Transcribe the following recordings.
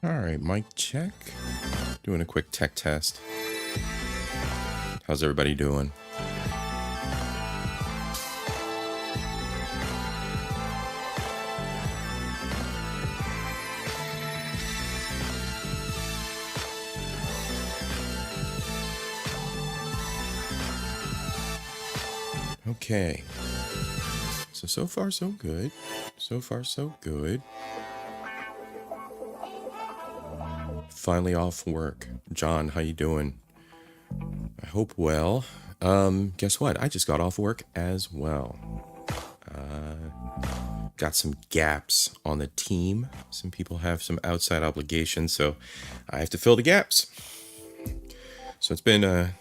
All right, mic check. Doing a quick tech test. How's everybody doing? Okay. So far so good. So far so good. Finally off work. John, how you doing? I hope well. Guess what? I just got off work as well. Got some gaps on the team. Some people have some outside obligations, so I have to fill the gaps. So it's been an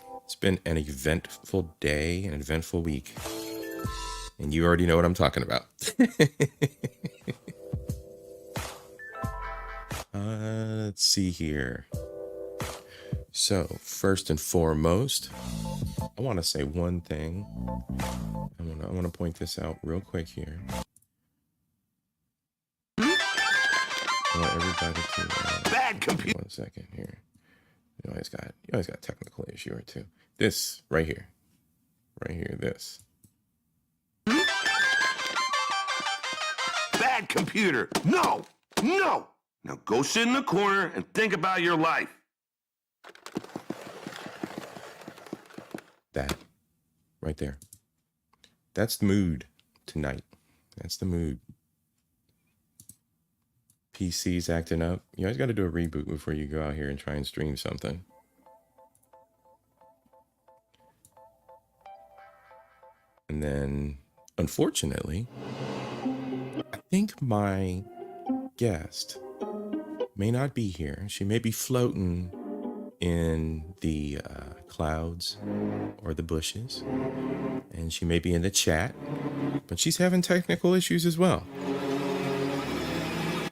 eventful day, an eventful week. And you already know what I'm talking about. Let's see here. So, first and foremost, I want to say one thing. I want to point this out real quick here. I want everybody to bad computer. 1 second here. You always got a technical issue or two. This right here, this. Bad computer. No. Now go sit in the corner and think about your life. That right there. That's the mood tonight. That's the mood. PC's acting up. You always got to do a reboot before you go out here and try and stream something. And then, unfortunately, I think my guest may not be here. She may be floating in the clouds or the bushes, and she may be in the chat, but she's having technical issues as well.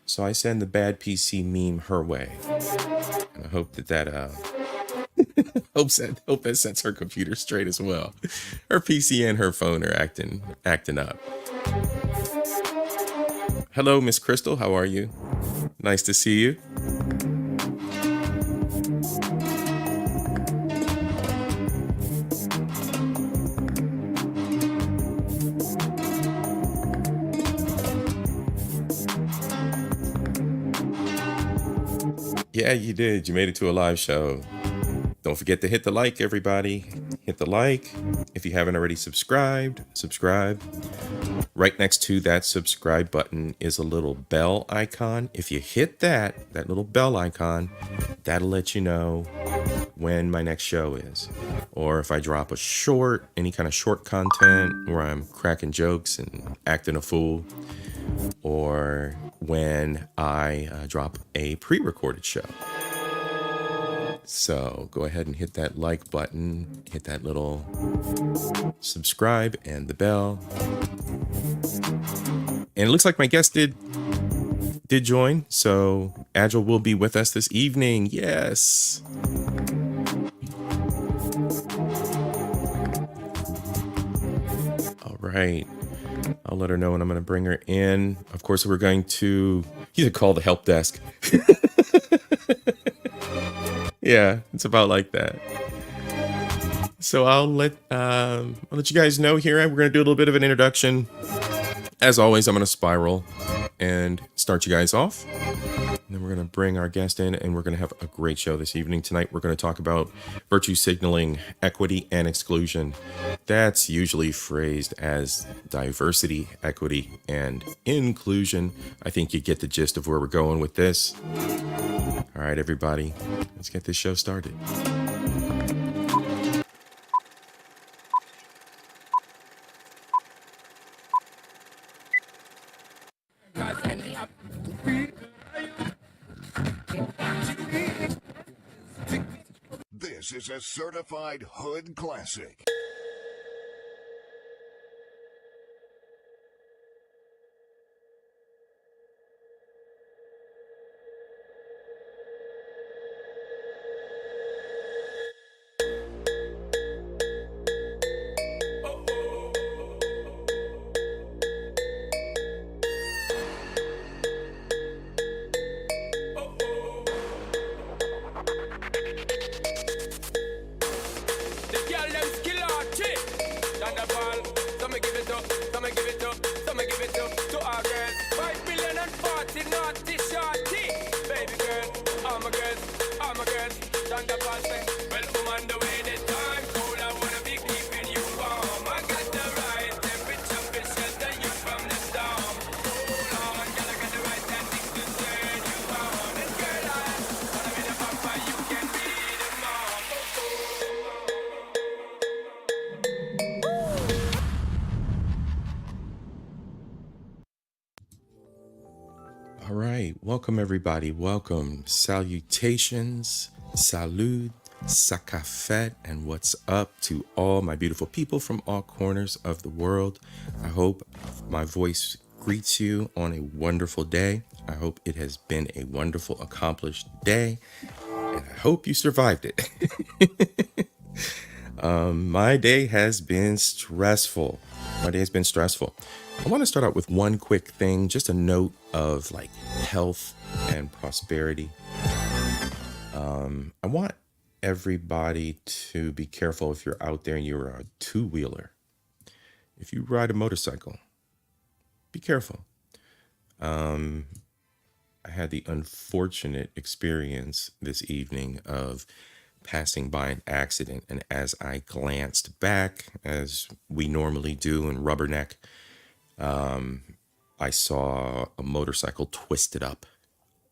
So I send the bad PC meme her way, and I hope that hope that sets her computer straight as well. Her PC and her phone are acting up. Hello, Miss Crystal. How are you? Nice to see you. Yeah, you did. You made it to a live show. Don't forget to hit the like, everybody. Hit the like. If you haven't already subscribed, subscribe. Right next to that subscribe button is a little bell icon. If you hit that little bell icon, that'll let you know when my next show is. Or if I drop a short, any kind of short content where I'm cracking jokes and acting a fool. Or when I drop a pre-recorded show. So go ahead and hit that like button, hit that little subscribe and the bell. And it looks like my guest did join, so Agile will be with us this evening. Yes. All right. I'll let her know when I'm going to bring her in. Of course, we're going to either call the help desk. Yeah, it's about like that. So I'll let you guys know here. We're going to do a little bit of an introduction. As always, I'm going to spiral and start you guys off. And then we're going to bring our guest in, and we're going to have a great show this evening. Tonight, we're going to talk about virtue signaling, equity, and exclusion. That's usually phrased as diversity, equity, and inclusion. I think you get the gist of where we're going with this. All right, everybody, let's get this show started. This is a certified hood classic. All right, welcome everybody. Welcome. Salutations, salud, sakafet, and what's up to all my beautiful people from all corners of the world. I hope my voice greets you on a wonderful day. I hope it has been a wonderful, accomplished day, and I hope you survived it. My day has been stressful. My day has been stressful. I want to start out with one quick thing, just a note of like health and prosperity. I want everybody to be careful if you're out there and you're a two-wheeler. If you ride a motorcycle, be careful. I had the unfortunate experience this evening of passing by an accident, and as I glanced back, as we normally do in Rubberneck, I saw a motorcycle twisted up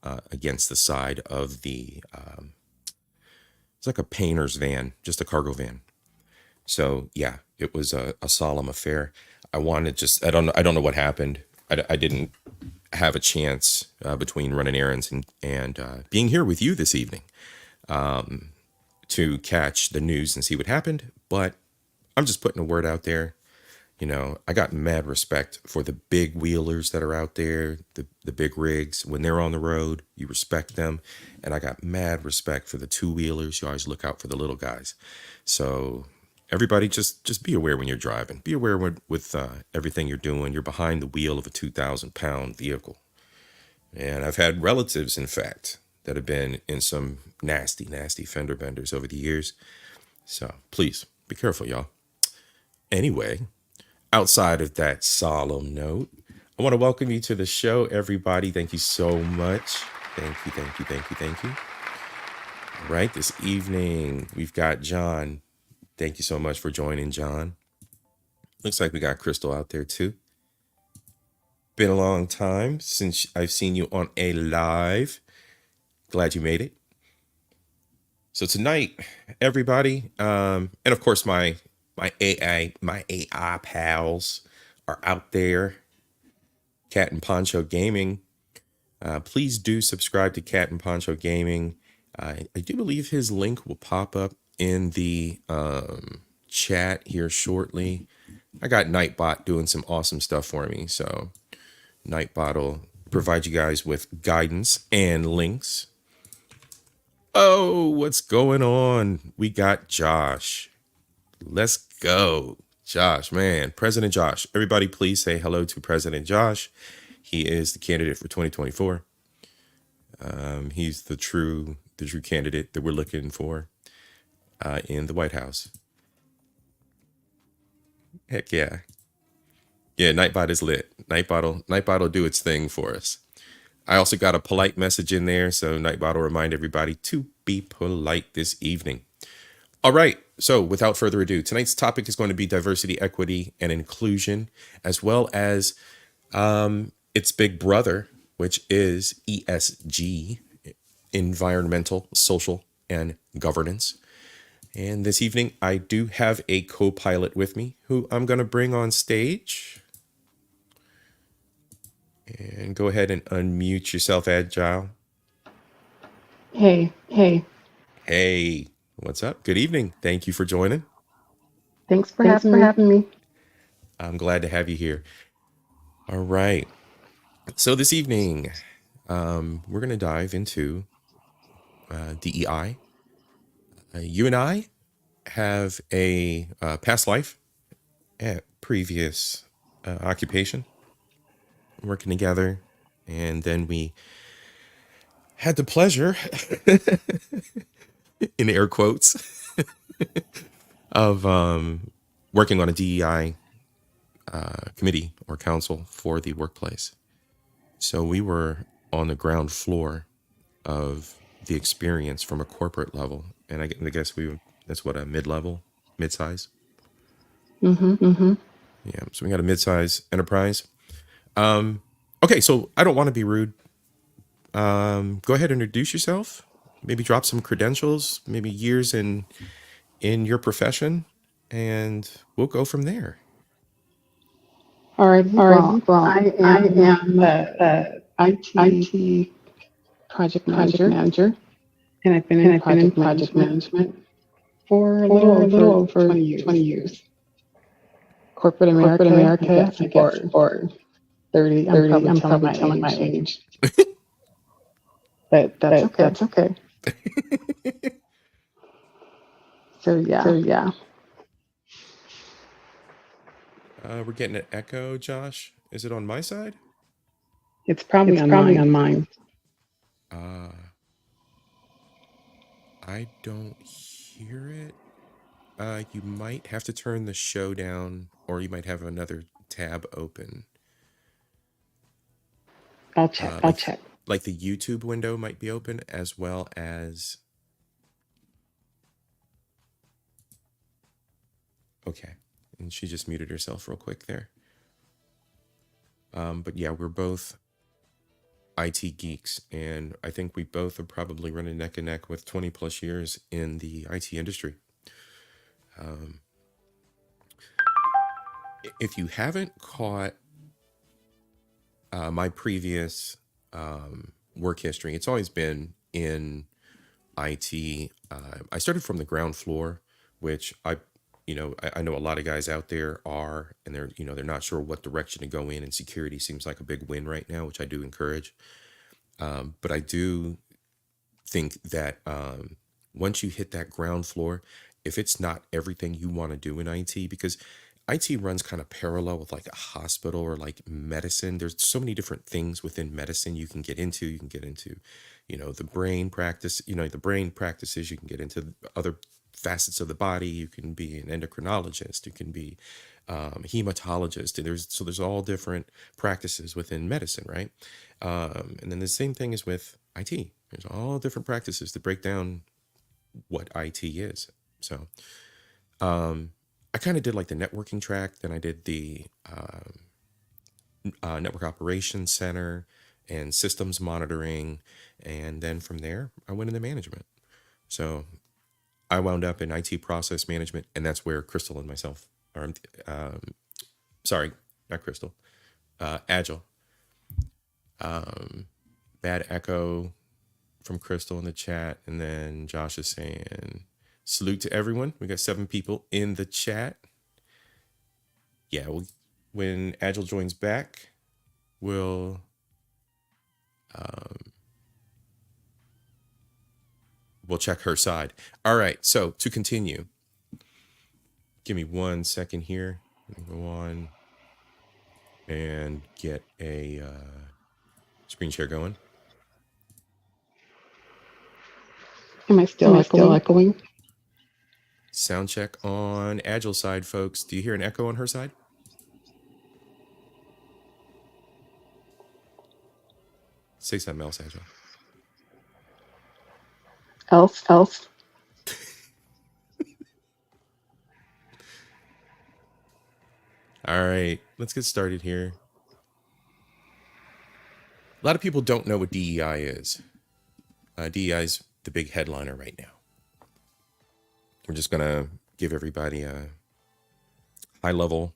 against the side of it's like a painter's van, just a cargo van. So yeah, it was a solemn affair. I don't know what happened. I didn't have a chance between running errands and being here with you this evening to catch the news and see what happened. But I'm just putting a word out there. You know, I got mad respect for the big wheelers that are out there, the big rigs. When they're on the road, you respect them. And I got mad respect for the two-wheelers. You always look out for the little guys. So everybody just be aware when you're driving. Be aware with everything you're doing. You're behind the wheel of a 2,000-pound vehicle. And I've had relatives, in fact, that have been in some nasty, nasty fender benders over the years. So please be careful, y'all. Anyway, outside of that solemn note, I want to welcome you to the show, everybody. Thank you so much. Thank you, thank you, thank you, thank you. All right, this evening we've got John. Thank you so much for joining, John. Looks like we got Crystal out there too. Been a long time since I've seen you on a live. Glad you made it. So tonight, everybody, and of course my AI pals are out there. Cat and Poncho Gaming. Please do subscribe to Cat and Poncho Gaming. I do believe his link will pop up in the chat here shortly. I got Nightbot doing some awesome stuff for me, so Nightbot will provide you guys with guidance and links. Oh, what's going on? We got Josh. Let's go. Josh, man. President Josh. Everybody please say hello to President Josh. He is the candidate for 2024. He's the true candidate that we're looking for in the White House. Heck yeah. Yeah, Nightbot is lit. Nightbot will do its thing for us. I also got a polite message in there, so Nightbot will remind everybody to be polite this evening. All right, so without further ado, tonight's topic is going to be diversity, equity, and inclusion, as well as its big brother, which is ESG, environmental, social, and governance. And this evening, I do have a co-pilot with me who I'm going to bring on stage. And go ahead and unmute yourself, Agile. Hey, Hey, what's up? Good evening. Thank you for joining. thanks for having me. I'm glad to have you here. All right. So this evening, we're going to dive into DEI. You and I have a past life at previous occupation, working together, and then we had the pleasure, in air quotes, of working on a DEI committee or council for the workplace. So we were on the ground floor of the experience from a corporate level, and I guess that's what, a mid-size. Yeah, so we got a mid-size enterprise. Okay, so I don't want to be rude. Go ahead and introduce yourself. Maybe drop some credentials, maybe years in your profession, and we'll go from there. All right. Well, I am IT project manager, and I've been in project management for a little over 20 years. Corporate America, I guess for 30. I'm probably telling my age. But that's okay. So yeah. We're getting an echo, Josh. Is it on my side? It's probably on mine. I don't hear it. You might have to turn the show down, or you might have another tab open. I'll check. Like the YouTube window might be open, as well as. Okay, and she just muted herself real quick there. But yeah, we're both IT geeks, and I think we both are probably running neck and neck with 20 plus years in the IT industry. If you haven't caught my previous work history, it's always been in IT. I started from the ground floor, which I know a lot of guys out there are, and they're not sure what direction to go in, and security seems like a big win right now, which I do encourage. But I do think that once you hit that ground floor, if it's not everything you want to do in IT, because IT runs kind of parallel with like a hospital or like medicine. There's so many different things within medicine you can get into. You can get into, the brain practice, the brain practices. You can get into other facets of the body. You can be an endocrinologist. You can be hematologist. And there's all different practices within medicine, right? And then the same thing is with IT. There's all different practices to break down what IT is. So, I kind of did like the networking track, then I did the network operations center and systems monitoring, and then from there I went into management. So I wound up in IT process management, and that's where Crystal and myself are. Sorry, not Crystal. Agile. Bad echo from Crystal in the chat, and then Josh is saying salute to everyone. We got 7 people in the chat. Yeah, when Agile joins back, we'll check her side. All right, so to continue, give me 1 second here. Let me go on and get a screen share going. Am I still echoing? Sound check on Agile side, folks. Do you hear an echo on her side? Say something else, Agile. Else. All right, let's get started here. A lot of people don't know what DEI is. DEI is the big headliner right now. We're just going to give everybody a high-level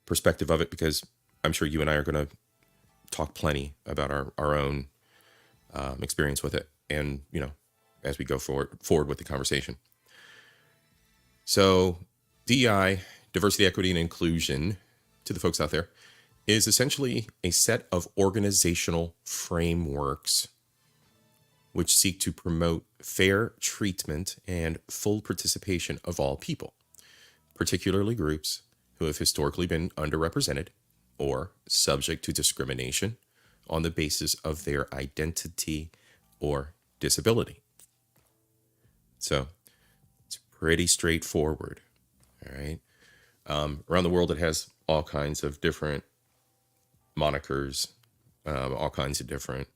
perspective of it, because I'm sure you and I are going to talk plenty about our own experience with it, and as we go forward with the conversation. So DEI, diversity, equity, and inclusion, to the folks out there, is essentially a set of organizational frameworks which seek to promote fair treatment and full participation of all people, particularly groups who have historically been underrepresented or subject to discrimination on the basis of their identity or disability. So it's pretty straightforward. All right. Around the world, it has all kinds of different monikers, all kinds of different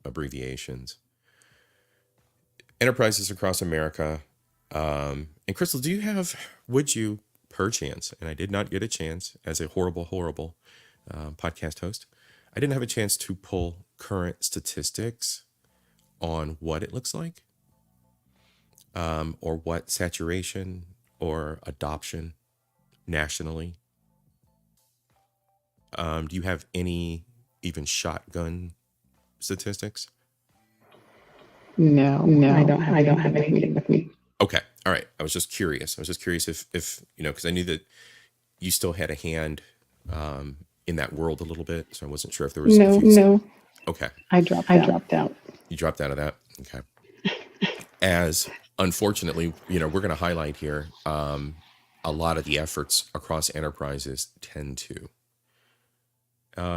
abbreviations. Enterprises across America. And Crystal, would you perchance, and I did not get a chance as a horrible podcast host, I didn't have a chance to pull current statistics on what it looks like, or what saturation or adoption nationally. Do you have any even shotgun statistics? No, I don't have anything with me. Okay. All right. I was just curious. If because I knew that you still had a hand in that world a little bit. So I wasn't sure if there was, No, okay. I dropped out. You dropped out of that. Okay. As unfortunately, we're going to highlight here a lot of the efforts across enterprises tend to.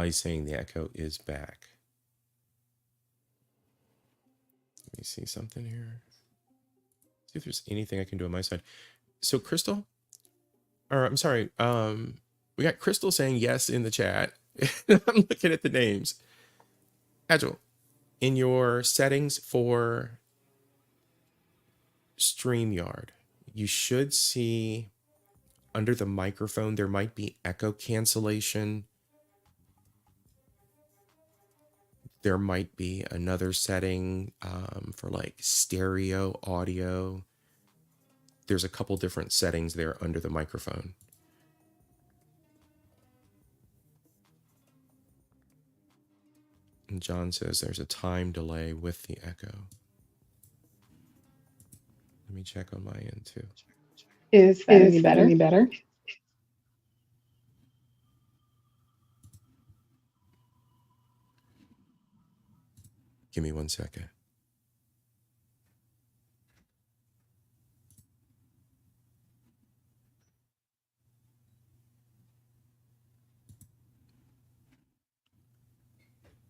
He's saying the echo is back. Let me see something here. See if there's anything I can do on my side. So Crystal, or I'm sorry, we got Crystal saying yes in the chat. I'm looking at the names. Agile, in your settings for StreamYard, you should see under the microphone, there might be echo cancellation. There might be another setting for like stereo audio. There's a couple different settings there under the microphone. And John says there's a time delay with the echo. Let me check on my end too. Is that any better? Give me 1 second.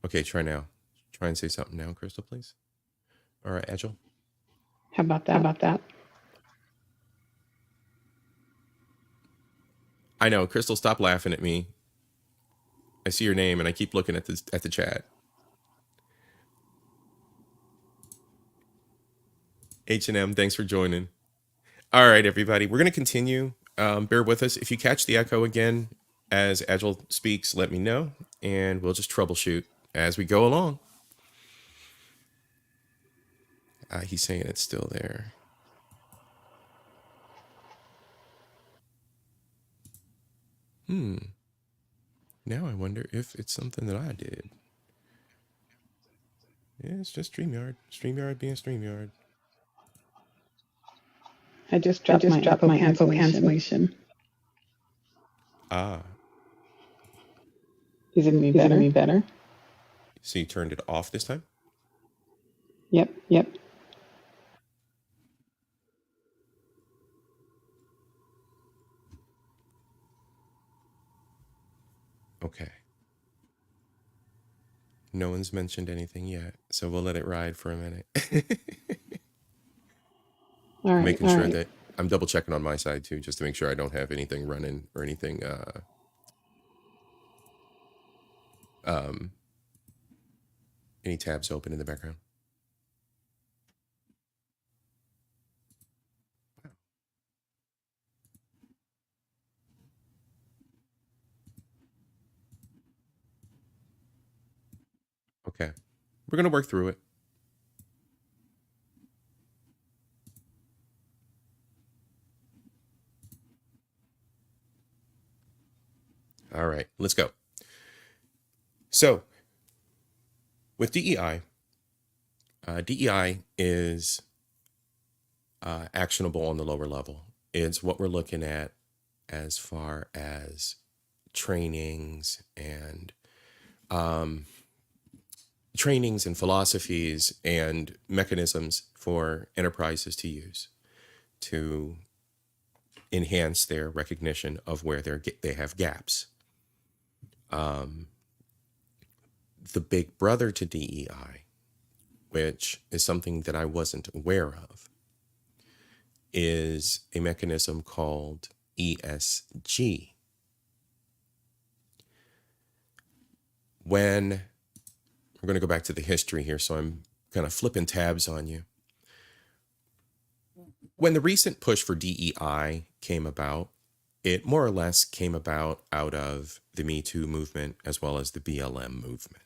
Okay, try now. Try and say something now, Crystal, please. All right, Agile. How about that? I know, Crystal, stop laughing at me. I see your name and I keep looking at the chat. H&M, thanks for joining. All right, everybody, we're going to continue. Bear with us. If you catch the echo again as Agile speaks, let me know, and we'll just troubleshoot as we go along. He's saying it's still there. Now I wonder if it's something that I did. Yeah, it's just StreamYard. StreamYard being StreamYard. I just dropped my echo cancellation. Ah. Is it any better? So you turned it off this time? Yep. Okay. No one's mentioned anything yet, so we'll let it ride for a minute. All right. Making sure that I'm double checking on my side too, just to make sure I don't have anything running or anything any tabs open in the background. Okay. We're going to work through it. All right, let's go. So with DEI, DEI is actionable on the lower level. It's what we're looking at as far as trainings and philosophies and mechanisms for enterprises to use to enhance their recognition of where they have gaps. The big brother to DEI, which is something that I wasn't aware of, is a mechanism called ESG. When we're going to go back to the history here, so I'm kind of flipping tabs on you. When the recent push for DEI came about, it more or less came about out of the Me Too movement as well as the BLM movement.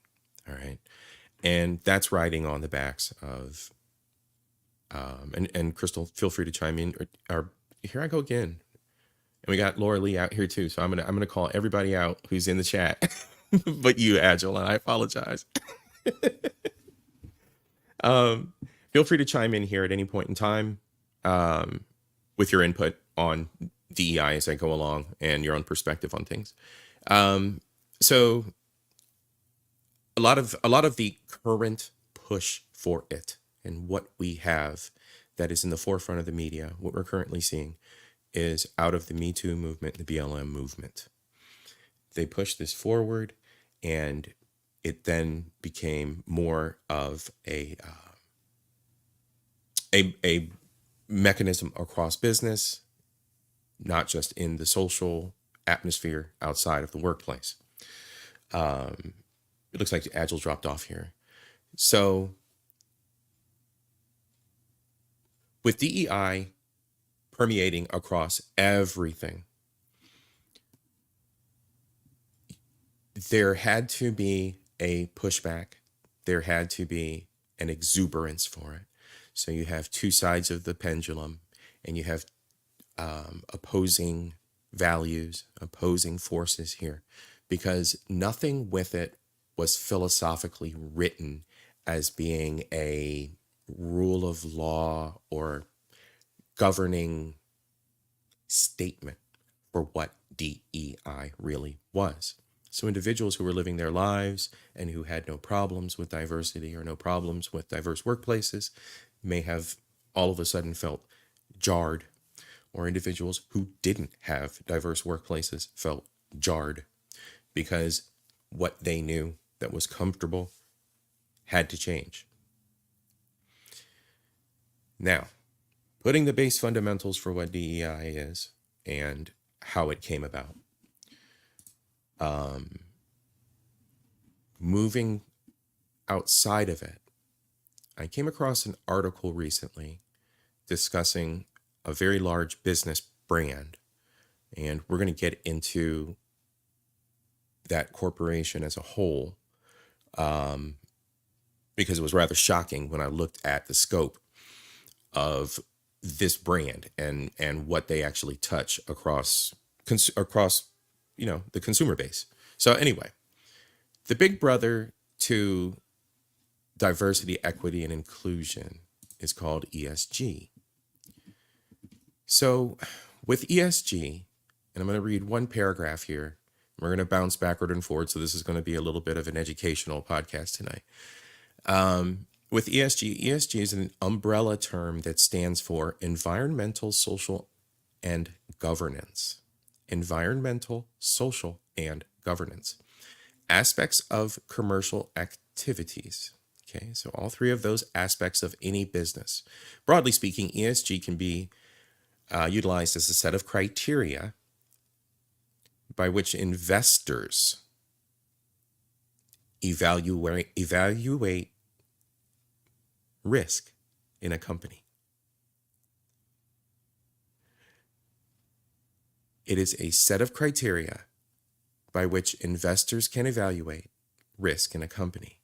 All right. And that's riding on the backs of, and Crystal, feel free to chime in. Or here I go again. And we got Laura Lee out here too. So I'm gonna call everybody out who's in the chat. but you, Agile, and I apologize. Feel free to chime in here at any point in time with your input on DEI as I go along and your own perspective on things. So a lot of the current push for it and what we have that is in the forefront of the media, what we're currently seeing, is out of the Me Too movement, the BLM movement. They pushed this forward, and it then became more of a mechanism across business, not just in the social atmosphere outside of the workplace. It looks like Agile dropped off here. So with DEI permeating across everything, there had to be a pushback. There had to be an exuberance for it. So you have two sides of the pendulum, and you have opposing values, opposing forces here, because nothing with it was philosophically written as being a rule of law or governing statement for what DEI really was. So individuals who were living their lives and who had no problems with diversity or no problems with diverse workplaces may have all of a sudden felt jarred, or individuals who didn't have diverse workplaces felt jarred because what they knew that was comfortable had to change. Now, putting the base fundamentals for what DEI is and how it came about. Moving outside of it, I came across an article recently discussing a very large business brand, and we're going to get into that corporation as a whole, because it was rather shocking when I looked at the scope of this brand and what they actually touch across the consumer base. So anyway, the big brother to diversity, equity, and inclusion is called ESG. So with ESG, and I'm going to read one paragraph here. We're going to bounce backward and forward, so this is going to be a little bit of an educational podcast tonight. With ESG is an umbrella term that stands for environmental, social, and governance. Environmental, social, and governance. Aspects of commercial activities. Okay, so all three of those aspects of any business. Broadly speaking, ESG can be utilized as a set of criteria by which investors evaluate risk in a company. It is a set of criteria by which investors can evaluate risk in a company.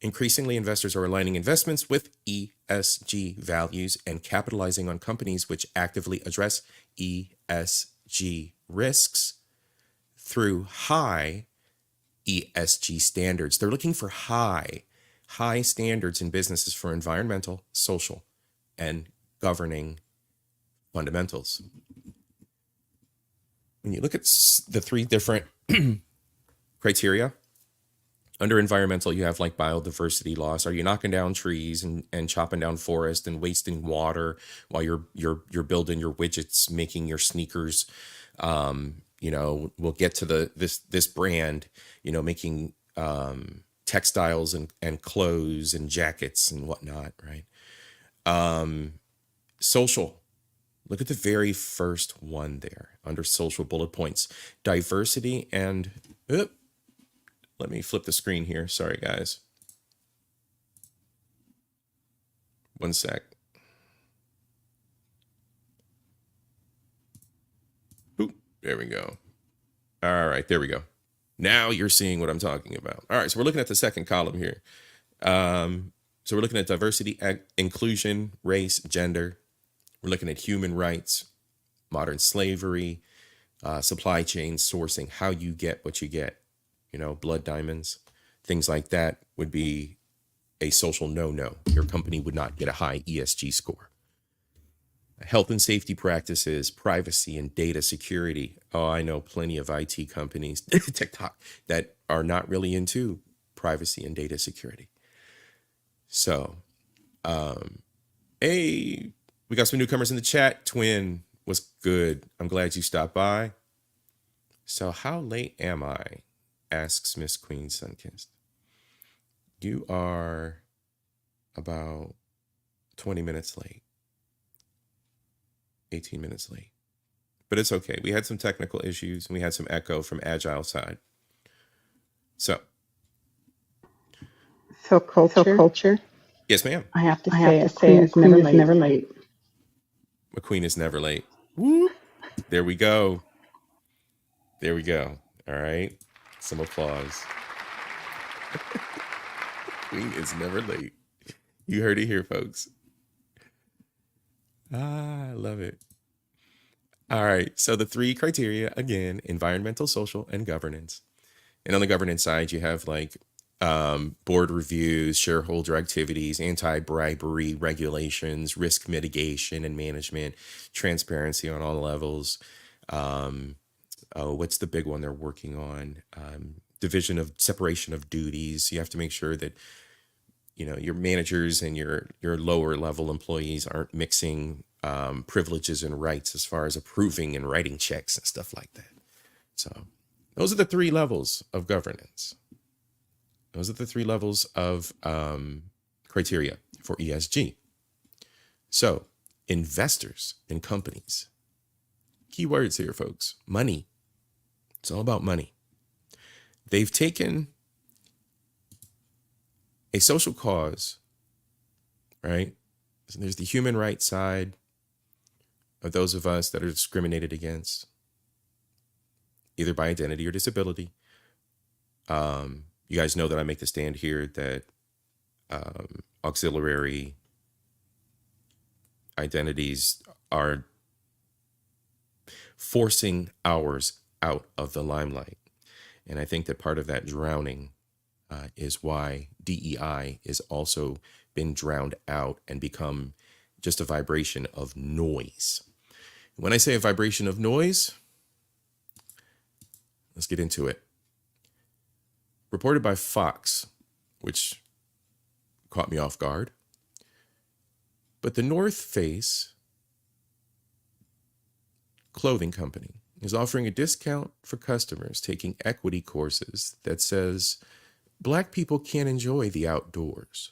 Increasingly, investors are aligning investments with ESG values and capitalizing on companies which actively address ESG risks through high ESG standards. They're looking for high standards in businesses for environmental, social, and governing fundamentals. When you look at the three different criteria, under environmental, you have like biodiversity loss. Are you knocking down trees and chopping down forest and wasting water while you're building your widgets, making your sneakers? We'll get to this brand, making textiles and clothes and jackets and whatnot, right? Social. Look at the very first one there under social bullet points. Diversity and... let me flip the screen here. Sorry, guys. One sec. Oop, there we go. All right, there we go. Now you're seeing what I'm talking about. All right, so we're looking at the second column here. So we're looking at diversity, inclusion, race, gender. We're looking at human rights, modern slavery, supply chain sourcing, how you get what you get, blood diamonds, things like that would be a social no-no. Your company would not get a high ESG score. Health and safety practices, privacy and data security. Oh, I know plenty of IT companies, TikTok, that are not really into privacy and data security. So, hey, we got some newcomers in the chat. Twin, what's good? I'm glad you stopped by. So how late am I? Asks Miss Queen Sunkissed. You are about 20 minutes late. 18 minutes late. But it's okay. We had some technical issues and we had some echo from Agile side. So culture. Yes, ma'am. I have to say a queen is never late. A queen is never late. Whoop. There we go. There we go. All right. Some applause. Queen is never late. You heard it here, folks. I love it. All right. So the 3 criteria, again, environmental, social, and governance. And on the governance side, you have like board reviews, shareholder activities, anti-bribery regulations, risk mitigation and management, transparency on all levels. What's the big one they're working on? Division of separation of duties. You have to make sure that your managers and your lower level employees aren't mixing privileges and rights as far as approving and writing checks and stuff like that. So those are the 3 levels of governance. Those are the 3 levels of criteria for ESG. So investors in companies, key words here, folks, money. It's all about money. They've taken a social cause, right? So there's the human rights side of those of us that are discriminated against, either by identity or disability. You guys know that I make the stand here that auxiliary identities are forcing ours out of the limelight. And I think that part of that drowning is why DEI is also been drowned out and become just a vibration of noise. When I say a vibration of noise, let's get into it. Reported by Fox, which caught me off guard. But the North Face clothing company is offering a discount for customers taking equity courses that says Black people can't enjoy the outdoors.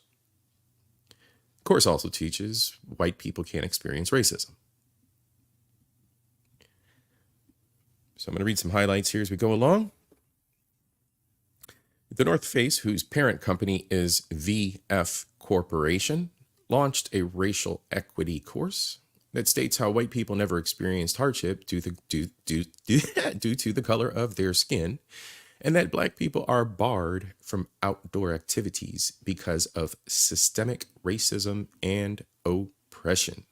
The course also teaches white people can't experience racism. So I'm going to read some highlights here as we go along. The North Face, whose parent company is VF Corporation, launched a racial equity course that states how white people never experienced hardship due to the color of their skin, and that Black people are barred from outdoor activities because of systemic racism and oppression.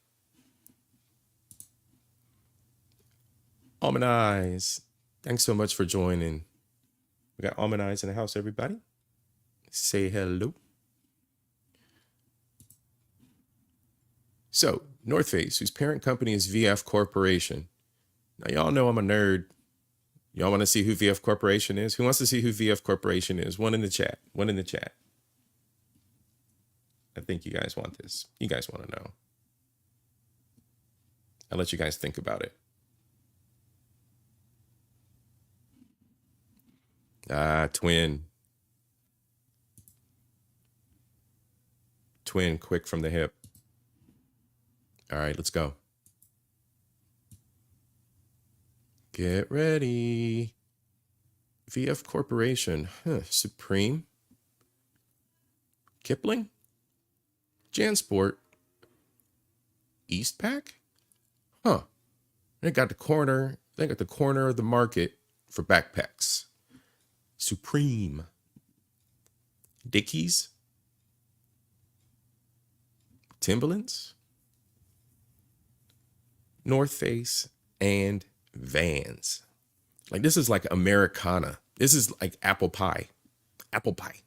Almond Eyes, thanks so much for joining. We got Almond Eyes in the house, everybody. Say hello. So, North Face, whose parent company is VF Corporation. Now, y'all know I'm a nerd. Y'all want to see who VF Corporation is? Who wants to see who VF Corporation is? One in the chat. One in the chat. I think you guys want this. You guys want to know. I'll let you guys think about it. Twin. Twin, quick from the hip. All right, let's go. Get ready. VF Corporation. Supreme. Kipling. Jansport. Eastpak. They got the corner of the market for backpacks. Supreme. Dickies. Timberlands. North Face and Vans. Like, this is like Americana. This is like apple pie. Apple pie.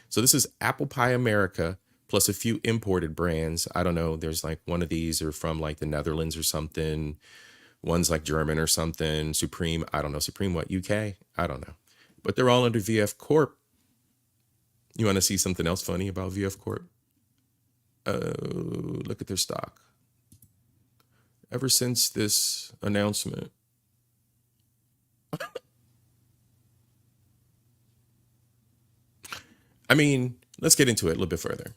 So this is apple pie America plus a few imported brands. I don't know. There's like one of these are from like the Netherlands or something. One's like German or something. Supreme. I don't know. Supreme what? UK? I don't know. But they're all under VF Corp. You want to see something else funny about VF Corp? Look at their stock. Ever since this announcement, I mean, let's get into it a little bit further.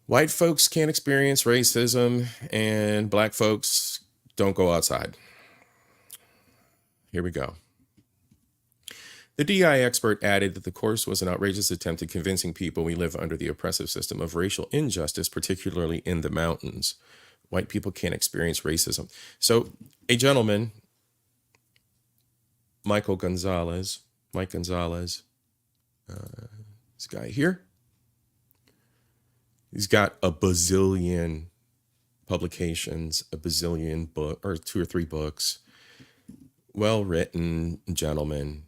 White folks can't experience racism and black folks don't go outside. Here we go. The DI expert added that the course was an outrageous attempt at convincing people we live under the oppressive system of racial injustice, particularly in the mountains. White people can't experience racism. So a gentleman, Mike Gonzalez, this guy here, he's got a bazillion publications, a bazillion book or 2 or 3 books, well-written gentleman.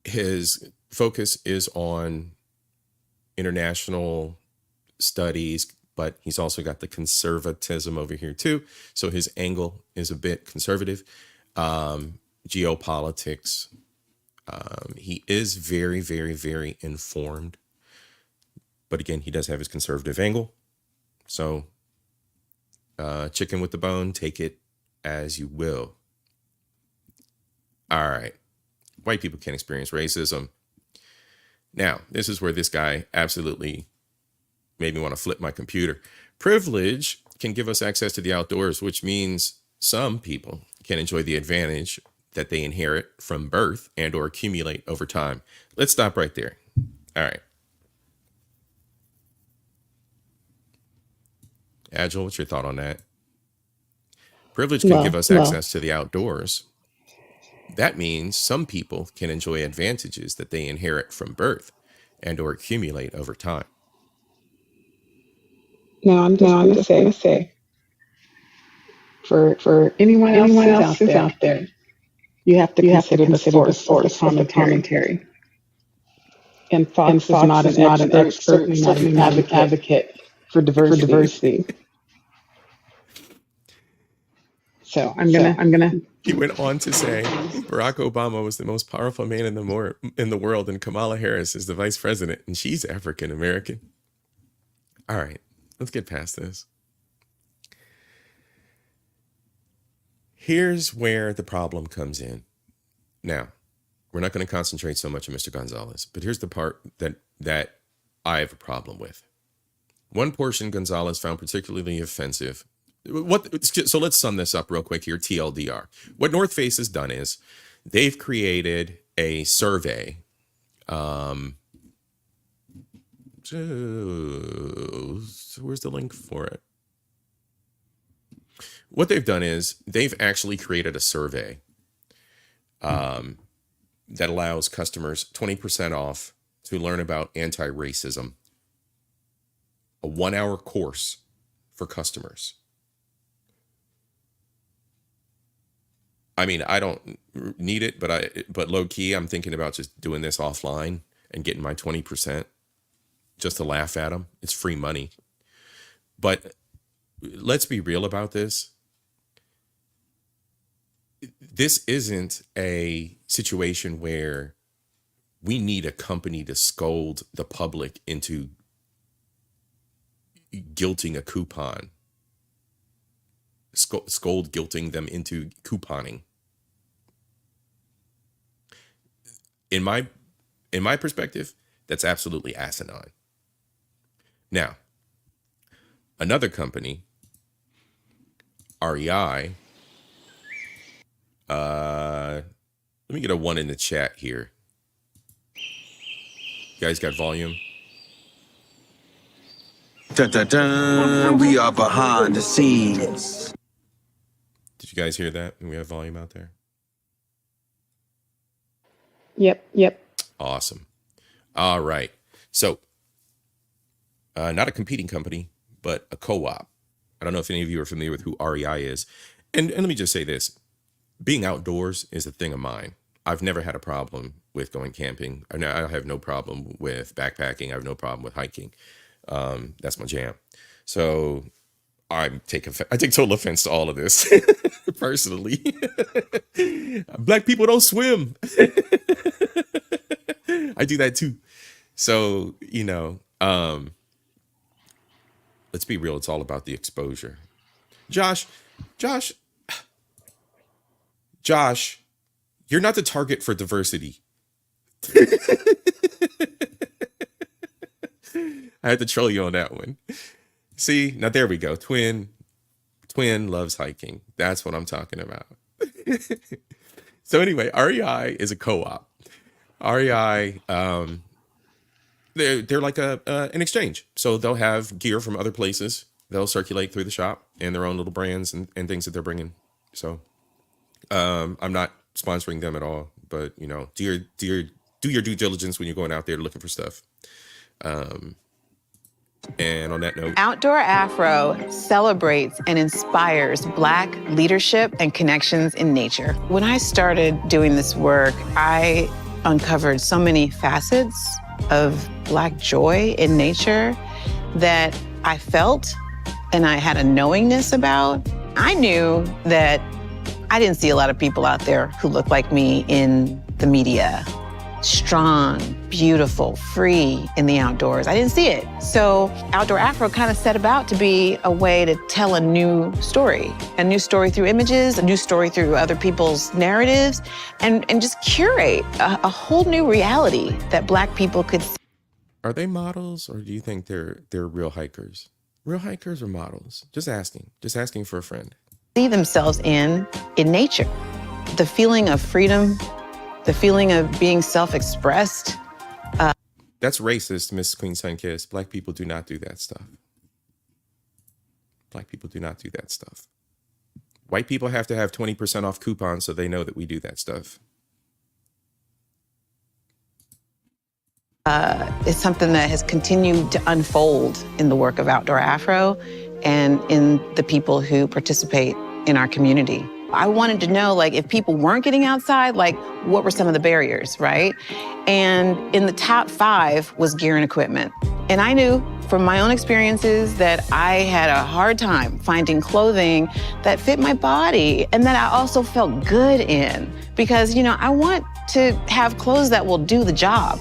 His focus is on international studies, but he's also got the conservatism over here too. So his angle is a bit conservative. Geopolitics. He is very, very, very informed. But again, he does have his conservative angle. So chicken with the bone, take it as you will. All right. White people can't experience racism. Now, this is where this guy absolutely made me want to flip my computer. Privilege can give us access to the outdoors, which means some people can enjoy the advantage that they inherit from birth and or accumulate over time. Let's stop right there. All right. Agile, what's your thought on that? Privilege can give us access to the outdoors. That means some people can enjoy advantages that they inherit from birth and or accumulate over time. Now, I'm just going to say, for anyone else who's out there, you have to consider the source of the commentary. And Fox is not an expert, certainly not an advocate for diversity. So I'm gonna. He went on to say Barack Obama was the most powerful man in the world, and Kamala Harris is the vice president, and she's African American. All right, let's get past this. Here's where the problem comes in. Now, we're not going to concentrate so much on Mr. Gonzalez, but here's the part that I have a problem with. One portion Gonzalez found particularly offensive. So let's sum this up real quick here, TLDR. What North Face has done is they've created a survey. Where's the link for it? What they've done is they've actually created a survey that allows customers 20% off to learn about anti-racism. A 1-hour course for customers. I mean, I don't need it, but low key, I'm thinking about just doing this offline and getting my 20% just to laugh at them. It's free money. But let's be real about this. This isn't a situation where we need a company to scold the public into guilting a coupon. Scold guilting them into couponing. In my perspective, that's absolutely asinine. Now, another company, REI, let me get a 1 in the chat here. You guys got volume? Dun, dun, dun. We are behind the scenes. Did you guys hear that? We have volume out there? Yep. Awesome. All right. So, not a competing company, but a co-op. I don't know if any of you are familiar with who REI is. And let me just say this. Being outdoors is a thing of mine. I've never had a problem with going camping. I have no problem with backpacking. I have no problem with hiking. That's my jam. So I take total offense to all of this personally. Black people don't swim. I do that too. So, let's be real. It's all about the exposure. Josh, you're not the target for diversity. I had to troll you on that one. See, now there we go. Twin loves hiking. That's what I'm talking about. So anyway, REI is a co-op. REI, they're like an exchange. So they'll have gear from other places. They'll circulate through the shop and their own little brands and things that they're bringing. So I'm not sponsoring them at all, but do your due diligence when you're going out there looking for stuff. And on that note, Outdoor Afro celebrates and inspires Black leadership and connections in nature. When I started doing this work, I uncovered so many facets of Black joy in nature that I felt and I had a knowingness about. I knew that I didn't see a lot of people out there who looked like me in the media. Strong, beautiful, free in the outdoors. I didn't see it. So Outdoor Afro kind of set about to be a way to tell a new story through images, a new story through other people's narratives, and just curate a whole new reality that Black people could see. Are they models, or do you think they're real hikers? Real hikers or models? Just asking for a friend. See themselves in nature. The feeling of freedom, the feeling of being self-expressed. That's racist, Miss Queen Sunkiss. Black people do not do that stuff. Black people do not do that stuff. White people have to have 20% off coupons so they know that we do that stuff. It's something that has continued to unfold in the work of Outdoor Afro and in the people who participate in our community. I wanted to know, if people weren't getting outside, what were some of the barriers, right? And in the top 5 was gear and equipment. And I knew from my own experiences that I had a hard time finding clothing that fit my body and that I also felt good in. Because, I want to have clothes that will do the job.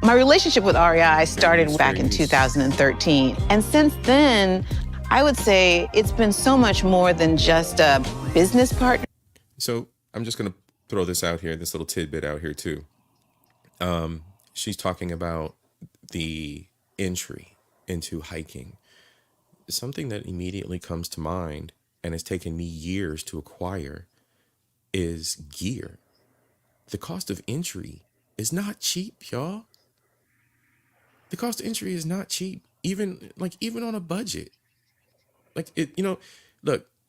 My relationship with REI started back in 2013. And since then, I would say it's been so much more than just a business partner. So I'm just going to throw this out here, this little tidbit out here too. She's talking about the entry into hiking. Something that immediately comes to mind and has taken me years to acquire is gear. The cost of entry is not cheap, y'all. The cost of entry is not cheap, even on a budget. Look,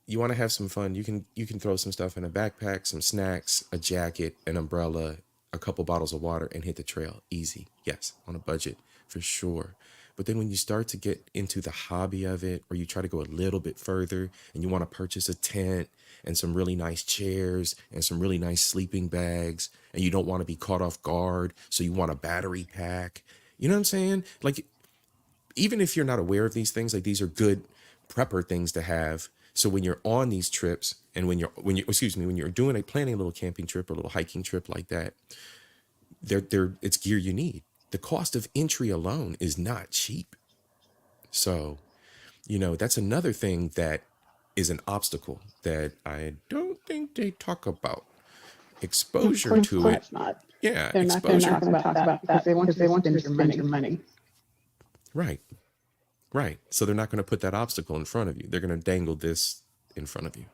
you want to have some fun. You can throw some stuff in a backpack, some snacks, a jacket, an umbrella, a couple bottles of water, and hit the trail. Easy. Yes, on a budget, for sure. But then when you start to get into the hobby of it, or you try to go a little bit further and you want to purchase a tent and some really nice chairs and some really nice sleeping bags, and you don't want to be caught off guard, so you want a battery pack. You know what I'm saying? Even if you're not aware of these things, these are good prepper things to have. So when you're on these trips and when you're planning a little camping trip or a little hiking trip like that, it's gear you need. The cost of entry alone is not cheap. So, that's another thing that is an obstacle that I don't think they talk about. Exposure to it. Not. Yeah, They're not going to talk about that because they want to spend your money. Right. So they're not going to put that obstacle in front of you. They're going to dangle this in front of you.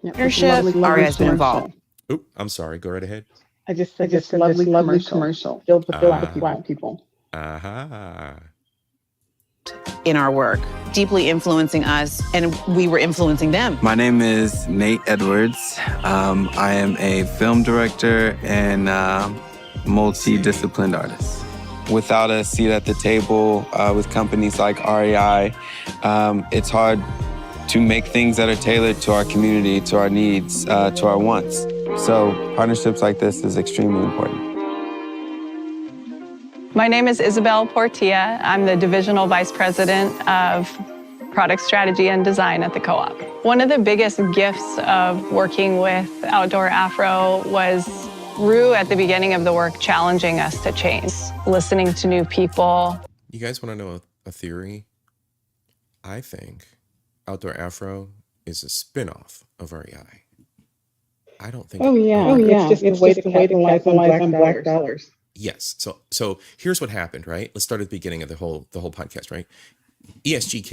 Partnership, REI has been involved. Oop, I'm sorry. Go right ahead. I just lovely commercial filled with Black people. Aha. In our work, deeply influencing us, and we were influencing them. My name is Nate Edwards. I am a film director and multi-disciplined artist. without a seat at the table with companies like REI, it's hard to make things that are tailored to our community, to our needs, to our wants. So partnerships like this is extremely important. My name is Isabel Portilla. I'm the Divisional Vice President of Product Strategy and Design at the Co-op. One of the biggest gifts of working with Outdoor Afro was Rue at the beginning of the work challenging us to change, listening to new people. You guys want to know a theory? I think Outdoor Afro is a spin-off of REI. I don't think. Oh yeah, it's just a way to capitalize on black dollars. Yes. So here's what happened, right? Let's start at the beginning of the whole podcast, right? ESG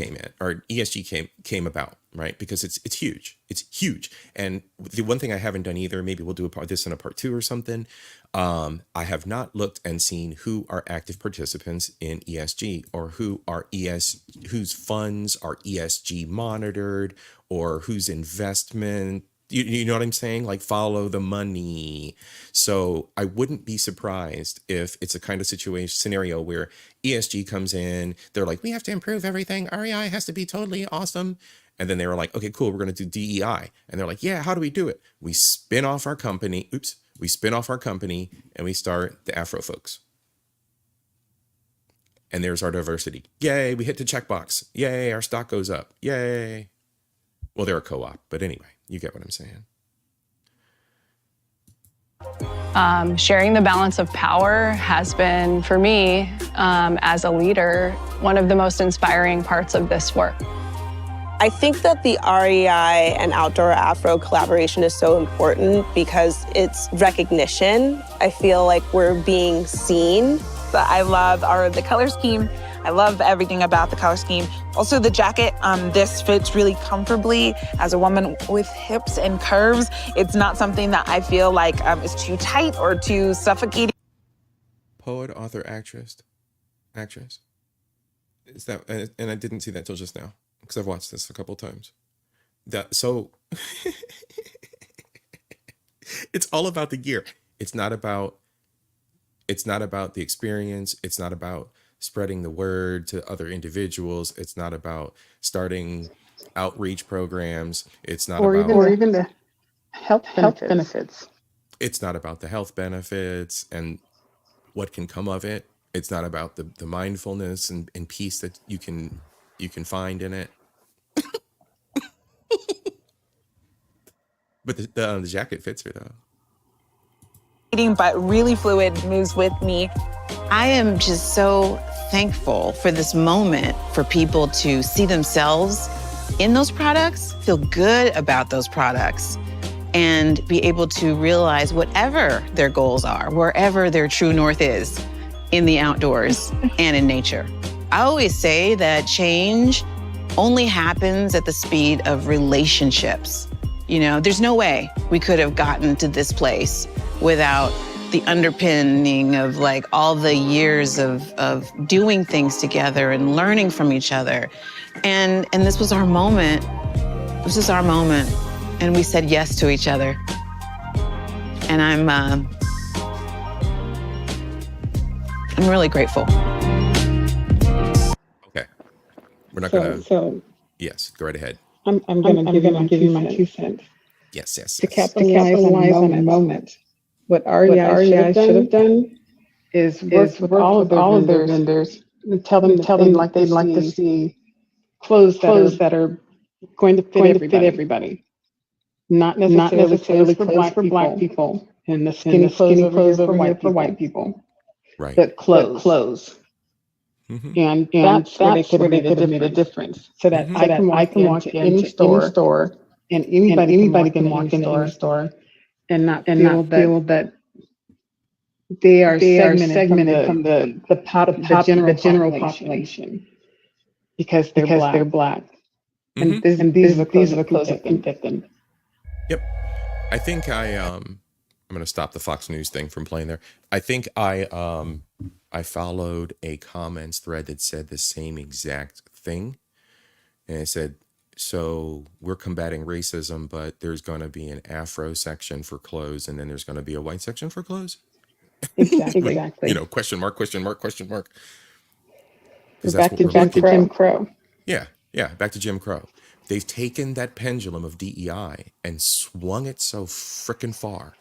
came about, right? Because it's huge. It's huge. And the one thing I haven't done either, maybe we'll do this in a part 2 or something. I have not looked and seen who are active participants in ESG, or whose funds are ESG monitored, or whose investment. You know what I'm saying? Like, follow the money. So I wouldn't be surprised if it's a kind of scenario where ESG comes in. They're like, we have to improve everything. REI has to be totally awesome. And then they were like, okay, cool. We're going to do DEI. And they're like, yeah, how do we do it? We spin off our company. We spin off our company and we start the Afro folks. And there's our diversity. Yay. We hit the checkbox. Yay. Our stock goes up. Yay. Well, they're a co-op, but anyway. You get what I'm saying. Sharing the balance of power has been, for me, as a leader, one of the most inspiring parts of this work. I think that the REI and Outdoor Afro collaboration is so important because it's recognition. I feel like we're being seen. But I love the color scheme. I love everything about the color scheme. Also the jacket, this fits really comfortably. As a woman with hips and curves, it's not something that I feel like is too tight or too suffocating. Poet, author, actress. Is that, and I didn't see that till just now because I've watched this a couple times. So it's all about the gear. It's not about the experience. It's not about spreading the word to other individuals. It's not about starting outreach programs. It's not or even the health benefits. It's not about the health benefits and what can come of it. It's not about the mindfulness and peace that you can find in it. But the jacket fits her though. But really fluid, moves with me. I am just so thankful for this moment for people to see themselves in those products, feel good about those products, and be able to realize whatever their goals are, wherever their true north is, in the outdoors and in nature. I always say that change only happens at the speed of relationships. You know, there's no way we could have gotten to this place without the underpinning of like all the years of doing things together and learning from each other. And this was our moment. This is our moment. And we said yes to each other. And I'm really grateful. Okay. We're not gonna. So yes, go right ahead. I'm gonna give you my 2 cents. Yes. To capitalize on a moment. What REI should have done is work with all of their vendors and tell them they'd like to see clothes that are going to fit everybody. Not necessarily clothes for black people and the skinny clothes over here for white people. Right. But clothes. Mm-hmm. And that's where they could have made a difference. So that I can walk into any store and anybody can walk into any store and not feel that they are segmented from the general population because they're black. Mm-hmm. And these are the clothes that can fit them. Yep. I think I'm going to stop the Fox News thing from playing there. I think I followed a comments thread that said the same exact thing. And it said, so we're combating racism, but there's going to be an Afro section for clothes, and then there's going to be a white section for clothes. Exactly. You know, question mark, question mark, question mark. We're Because that's back what to we're looking for. Jim Crow. Yeah, back to Jim Crow. They've taken that pendulum of DEI and swung it so frickin' far.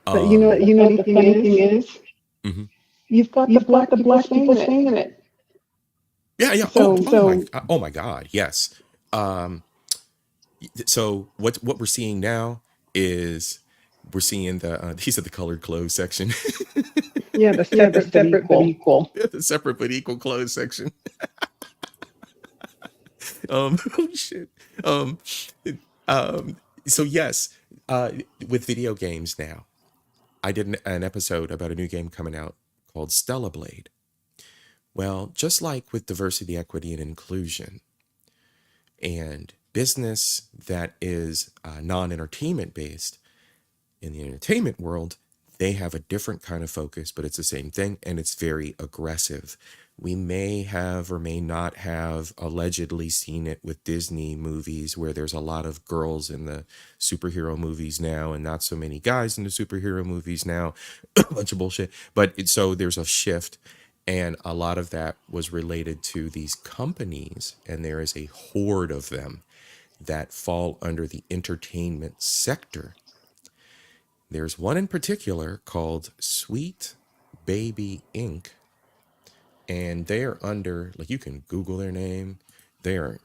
But you know what the funny thing is? Mhm. You've got the black people saying it. Yeah. Oh my God. Yes. So what we're seeing now is we're seeing the he said the colored clothes section. Yeah, the separate but equal. The separate but equal clothes section. Oh shit. Um, so yes, with video games now, I did an episode about a new game coming out called Stella Blade. Well, just like with diversity, equity, and inclusion, and business that is non-entertainment based, in the entertainment world, they have a different kind of focus, but it's the same thing, and it's very aggressive. We may have or may not have allegedly seen it with Disney movies where there's a lot of girls in the superhero movies now and not so many guys in the superhero movies now. A bunch of bullshit. But so there's a shift, and a lot of that was related to these companies, and there is a horde of them that fall under the entertainment sector. There's one in particular called Sweet Baby Inc. And they are under, like, you can Google their name. They are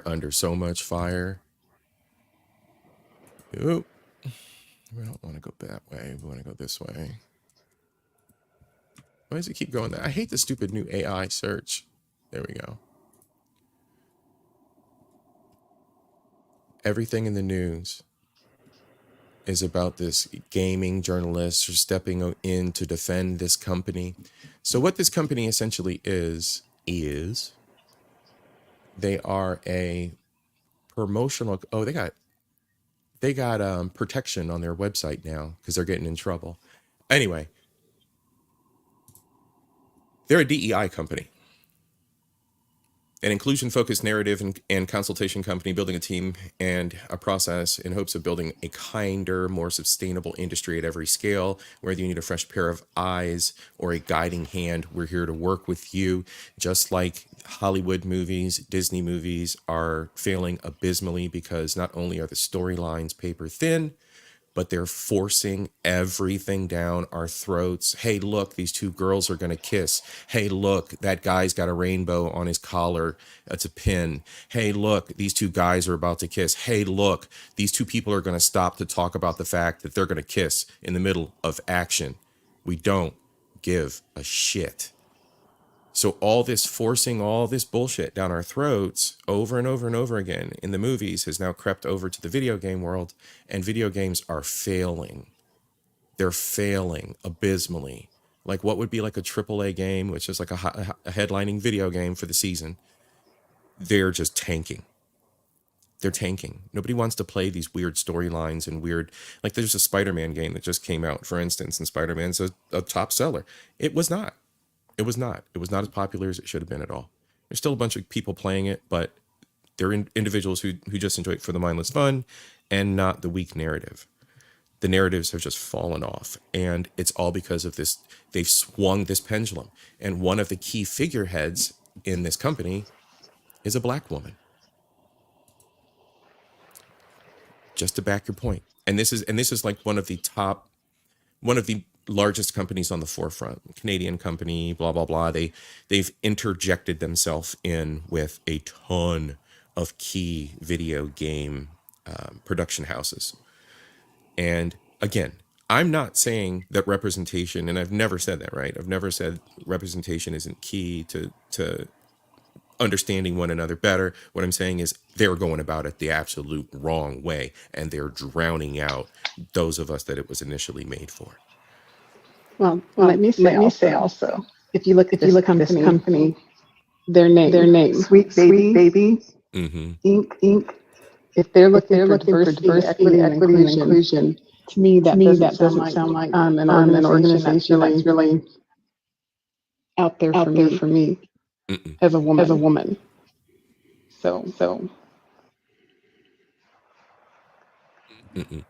under so much fire. Oop. We don't want to go that way. We want to go this way. Why does it keep going there? I hate the stupid new AI search. There we go. Everything in the news is about this gaming journalist who's stepping in to defend this company. So what this company essentially is they are a promotional. Oh, they got protection on their website now because they're getting in trouble. Anyway, they're a DEI company, an inclusion-focused narrative and consultation company, building a team and a process in hopes of building a kinder, more sustainable industry at every scale. Whether you need a fresh pair of eyes or a guiding hand, we're here to work with you. Just like Hollywood movies, Disney movies are failing abysmally because not only are the storylines paper thin, but they're forcing everything down our throats. Hey, look, these two girls are going to kiss. Hey, look, that guy's got a rainbow on his collar. It's a pin. Hey, look, these two guys are about to kiss. Hey, look, these two people are going to stop to talk about the fact that they're going to kiss in the middle of action. We don't give a shit. So all this forcing all this bullshit down our throats over and over and over again in the movies has now crept over to the video game world, and video games are failing. They're failing abysmally. Like what would be like a AAA game, which is like a headlining video game for the season. They're just tanking. They're tanking. Nobody wants to play these weird storylines and weird, like there's a Spider-Man game that just came out, for instance, and Spider-Man's a top seller. It was not. It was not as popular as it should have been at all. There's still a bunch of people playing it, but they're individuals who just enjoy it for the mindless fun and not the weak narrative. The narratives have just fallen off, and it's all because of this. They've swung this pendulum, and one of the key figureheads in this company is a black woman. Just to back your point. And this is like one of the largest companies on the forefront, Canadian company, blah, blah, blah. They've interjected themselves in with a ton of key video game production houses. And again, I'm not saying that representation, and I've never said that, right? I've never said representation isn't key to understanding one another better. What I'm saying is they're going about it the absolute wrong way, and they're drowning out those of us that it was initially made for. Well, let me say also, if you look at this company, their name, Sweet Baby Inc. If they're looking for diversity, equity, and inclusion, to me that doesn't sound like an organization that's really out there for me as a woman. So. Mm-mm.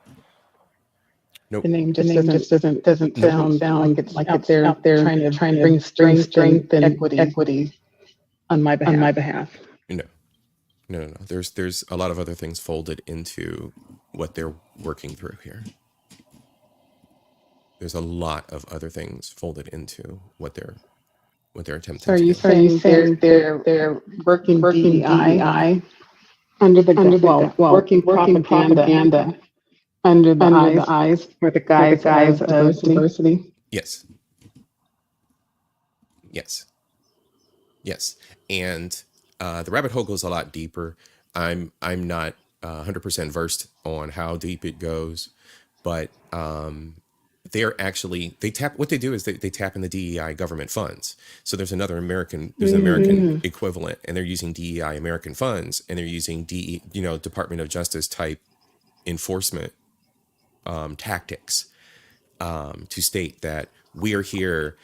Nope. The name just doesn't sound like it's out there trying to bring strength and equity on my behalf. No. No. There's a lot of other things folded into what they're working through here. There's a lot of other things folded into what they're attempting So are to you do. saying they're working DEI under the working propaganda under the eyes or the guise of diversity? Yes. Yes. Yes. And the rabbit hole goes a lot deeper. I'm not 100% versed on how deep it goes, but they're actually what they do is they tap in the DEI government funds. So there's an American equivalent, and they're using DEI American funds, and they're using Department of Justice type enforcement tactics to state that we're here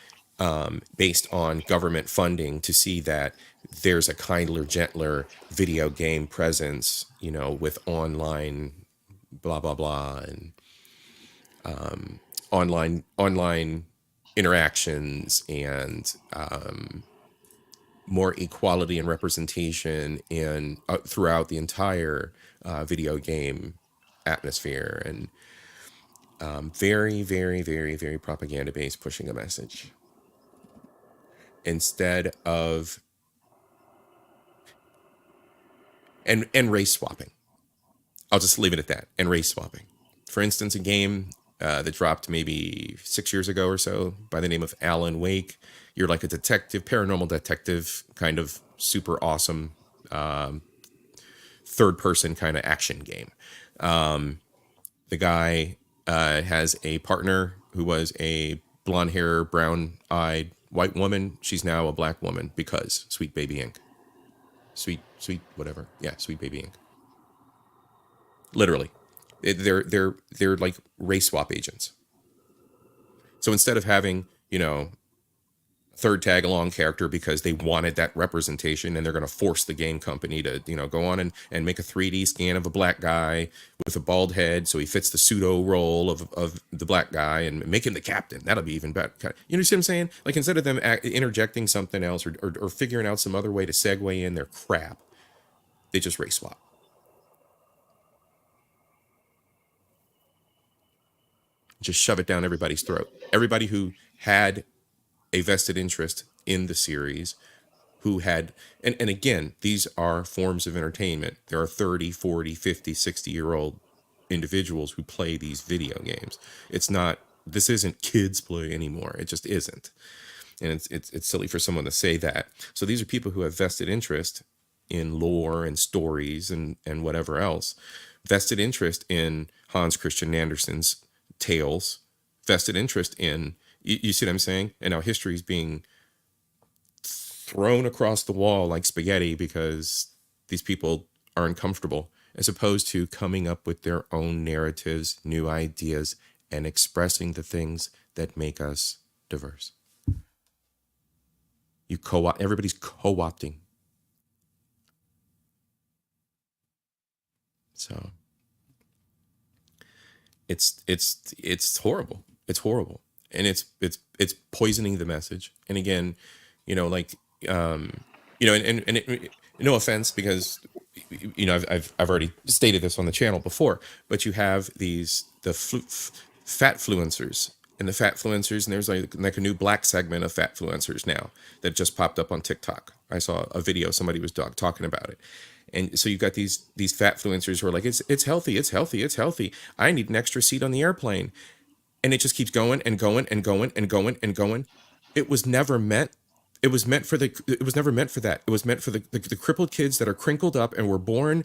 based on government funding to see that there's a kindler, gentler video game presence, with online blah, blah, blah, and online interactions and more equality and representation in throughout the entire video game atmosphere, and very, very, very, very propaganda based, pushing a message instead of and race swapping. I'll just leave it at that. And race swapping. For instance, a game that dropped maybe 6 years ago or so by the name of Alan Wake. You're like a detective, paranormal detective, kind of super awesome third person kind of action game. The guy has a partner who was a blonde hair, brown eyed white woman. She's now a black woman because Sweet Baby Inc. Sweet whatever. Yeah, Sweet Baby Inc. Literally. They're like race swap agents. So instead of having, third tag along character because they wanted that representation, and they're going to force the game company to, go on and make a 3D scan of a black guy with a bald head so he fits the pseudo role of the black guy and make him the captain. That'll be even better. You know what I'm saying? Like, instead of them interjecting something else or figuring out some other way to segue in their crap, they just race swap. Just shove it down everybody's throat. Everybody who had a vested interest in the series, who had, and again, these are forms of entertainment. There are 30, 40, 50, 60-year-old individuals who play these video games. This isn't kids play anymore. It just isn't. And it's silly for someone to say that. So these are people who have vested interest in lore and stories and whatever else. Vested interest in Hans Christian Andersen's tales. Vested interest in, you see what I'm saying? And now history is being thrown across the wall like spaghetti because these people are uncomfortable, as opposed to coming up with their own narratives, new ideas, and expressing the things that make us diverse. Everybody's co-opting. So it's horrible. It's horrible. And it's poisoning the message. And again, and no offense, because I've already stated this on the channel before, but you have the fat fluencers, and the fat fluencers, and there's like a new black segment of fat fluencers now that just popped up on TikTok. I saw a video, somebody was talking about it. And so you've got these fat fluencers who are like, it's healthy, it's healthy, it's healthy. I need an extra seat on the airplane. And it just keeps going and going and going and going and going. It was never meant. It was never meant for that. It was meant for the crippled kids that are crinkled up and were born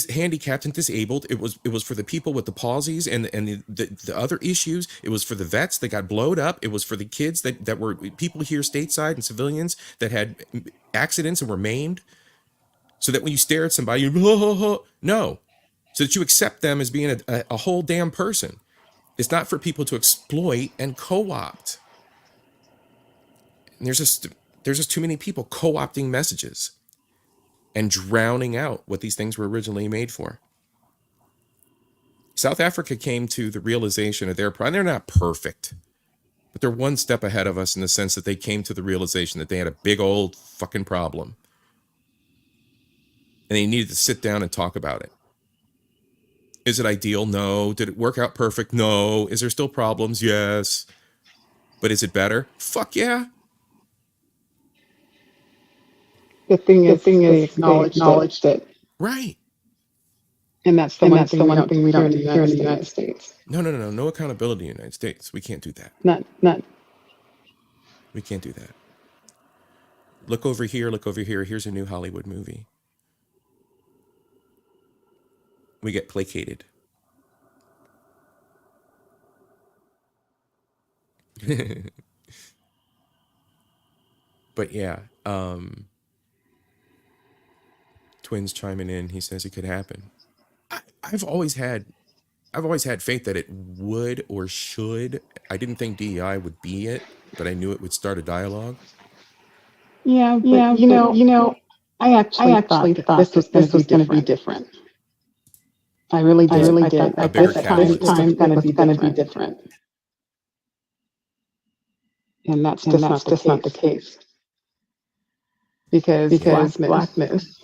handicapped and disabled. It was for the people with the palsies and the other issues. It was for the vets that got blowed up. It was for the kids that were people here stateside and civilians that had accidents and were maimed. So that when you stare at somebody, no. So that you accept them as being a whole damn person. It's not for people to exploit and co-opt. And there's just too many people co-opting messages and drowning out what these things were originally made for. South Africa came to the realization of their problem. They're not perfect, but they're one step ahead of us in the sense that they came to the realization that they had a big old fucking problem. And they needed to sit down and talk about it. Is it ideal? No. Did it work out perfect? No. Is there still problems? Yes. But is it better? Fuck yeah. The thing is, they acknowledged it. Right. And that's the one thing we don't do here in the United States. No accountability in the United States. We can't do that. Not. We can't do that. Look over here. Here's a new Hollywood movie. We get placated. But yeah, Twins chiming in. He says it could happen. I've always had faith that it would or should. I didn't think DEI would be it, but I knew it would start a dialogue. Yeah, but you know, I actually thought this was going to be different. I really did. A bigger This catalyst. time it was going to be different. And that's just not the case. Because blackness,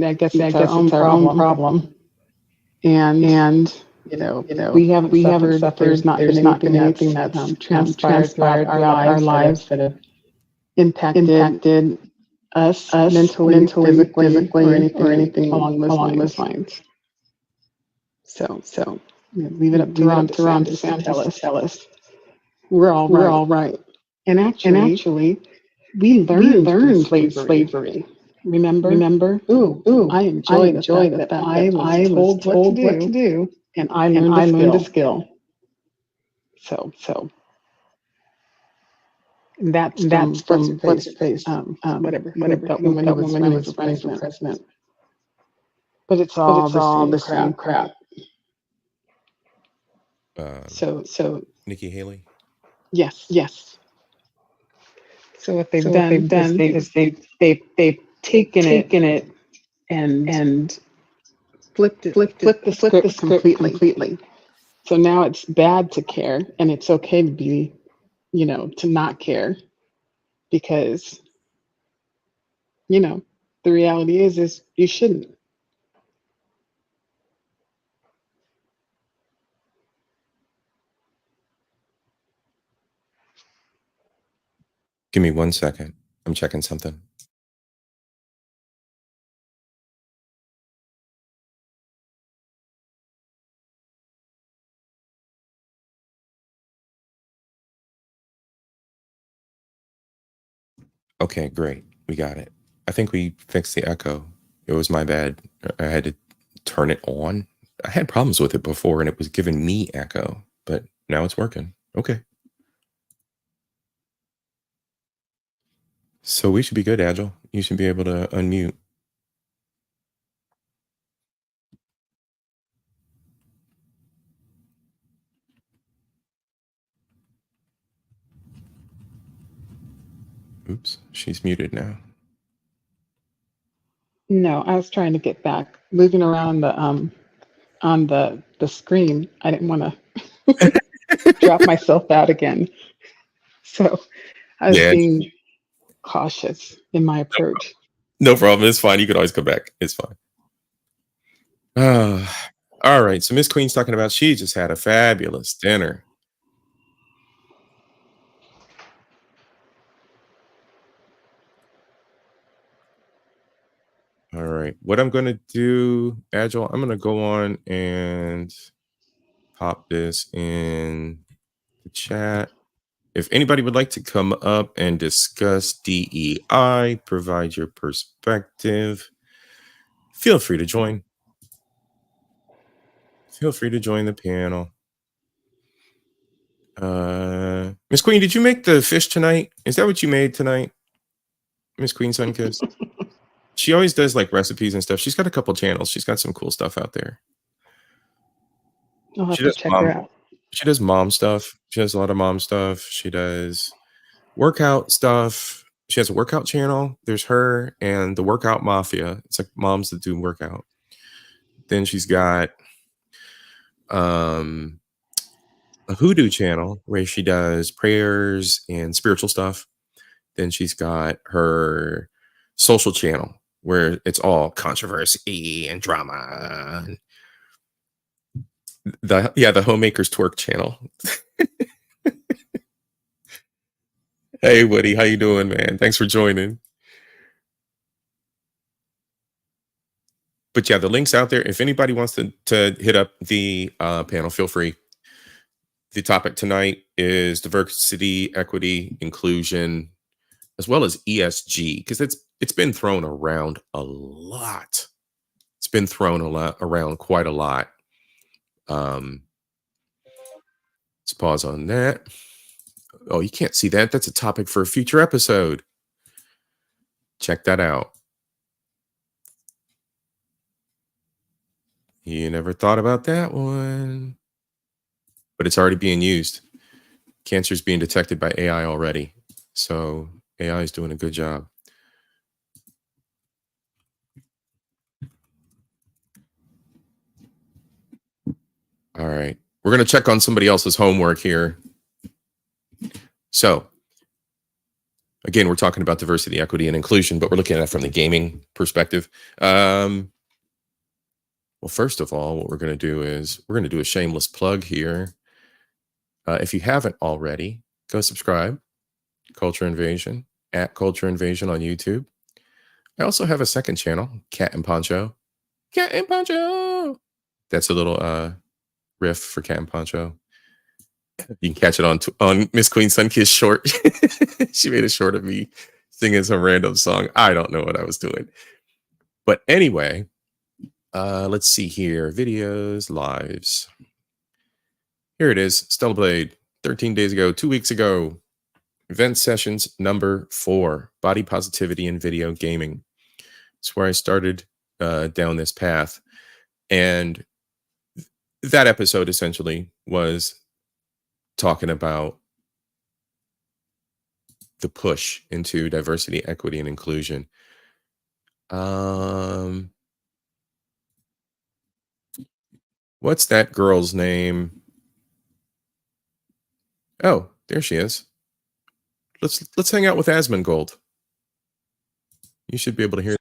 I guess it's our own problem. And you know, we haven't suffered. There's not been anything that's transpired throughout our lives that have impacted us mentally, physically, or anything along those lines. So leave it up to Ron DeSantis to tell us we're all right. And actually, we learned slavery. Remember? Ooh! I enjoy the fact that I was told what to do, and I learned a skill. So that's from what's her face, whatever that woman who was running for president. But it's all the same crap. So Nikki Haley. Yes. So what they've done is they've taken it and flipped the script completely. So now it's bad to care, and it's okay to be, to not care, because, the reality is you shouldn't. Give me 1 second. I'm checking something. Okay, great. We got it. I think we fixed the echo. It was my bad. I had to turn it on. I had problems with it before and it was giving me echo, but now it's working. Okay. So we should be good, Agile. You should be able to unmute. Oops, she's muted now. No, I was trying to get back. Moving around on the screen, I didn't want to drop myself out again. So I was being cautious in my approach. No problem. It's fine. You can always come back. It's fine. All right. So Miss Queen's talking about she just had a fabulous dinner. All right. What I'm going to do, Agile, I'm going to go on and pop this in the chat. If anybody would like to come up and discuss DEI, provide your perspective, feel free to join. Feel free to join the panel. Miss Queen, did you make the fish tonight? Is that what you made tonight? Miss Queen Sunkiss? She always does like recipes and stuff. She's got a couple channels. She's got some cool stuff out there. I'll have to check her out. She does mom stuff. She does a lot of mom stuff. She does workout stuff. She has a workout channel. There's her and the Workout Mafia. It's like moms that do workout. Then she's got um, a hoodoo channel where she does prayers and spiritual stuff. Then she's got her social channel where it's all controversy and drama. The Homemakers Twerk channel. Hey Woody, how you doing, man? Thanks for joining. But yeah, the link's out there. If anybody wants to hit up the panel, feel free. The topic tonight is diversity, equity, inclusion, as well as ESG, because it's been thrown around a lot. It's been thrown around quite a lot. Let's pause on that. Oh, you can't see that. That's a topic for a future episode. Check that out. You never thought about that one. But it's already being used. Cancer is being detected by AI already. So AI is doing a good job. All right. We're going to check on somebody else's homework here. So, again, we're talking about diversity, equity, and inclusion, but we're looking at it from the gaming perspective. Well, first of all, what we're going to do is we're going to do a shameless plug here. If you haven't already, go subscribe. Culture Invasion, at Culture Invasion on YouTube. I also have a second channel, Cat and Poncho. Cat and Poncho. That's a little riff for Cat and Poncho. You can catch it on Miss Queen Sunkissed short. She made a short of me singing some random song. I don't know what I was doing. But anyway, let's see here. Videos, lives. Here it is. Stella Blade, 13 days ago, 2 weeks ago. Event sessions number 4, body positivity in video gaming. It's where I started down this path. And that episode essentially was talking about the push into diversity, equity, and inclusion. What's that girl's name? Oh, there she is. Let's hang out with Asmongold. You should be able to hear.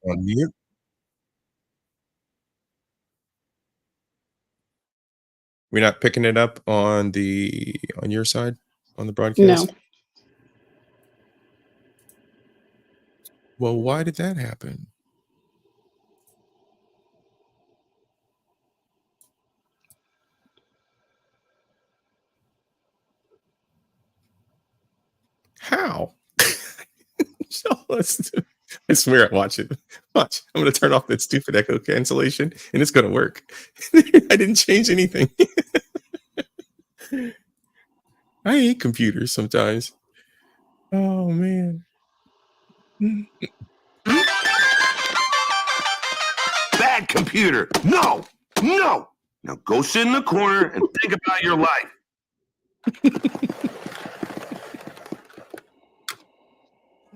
On mute. We're not picking it up on your side on the broadcast. No. Well, why did that happen? How? So I swear, watch it. Watch. I'm going to turn off that stupid echo cancellation, and it's going to work. I didn't change anything. I hate computers sometimes. Oh man. Bad computer. No, no. Now go sit in the corner and think about your life.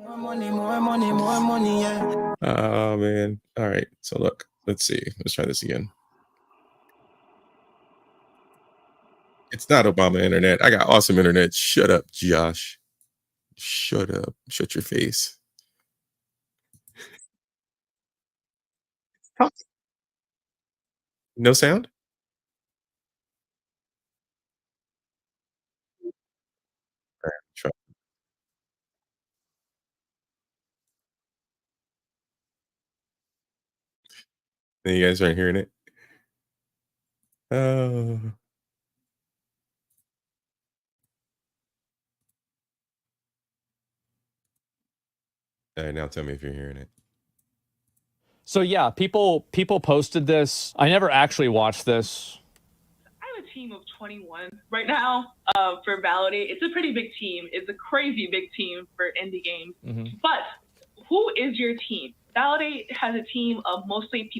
More money, yeah. Oh man. All right. So look, let's see. Let's try this again. It's not Obama internet. I got awesome internet. Shut up, Josh. Shut up. Shut your face. Huh. No sound? All right, try. You guys aren't hearing it. Oh. All right, now tell me if you're hearing it. So yeah, people posted this. I never actually watched this. I have a team of 21 right now for Validate. It's a pretty big team. It's a crazy big team for indie games. Mm-hmm. But who is your team? Validate has a team of mostly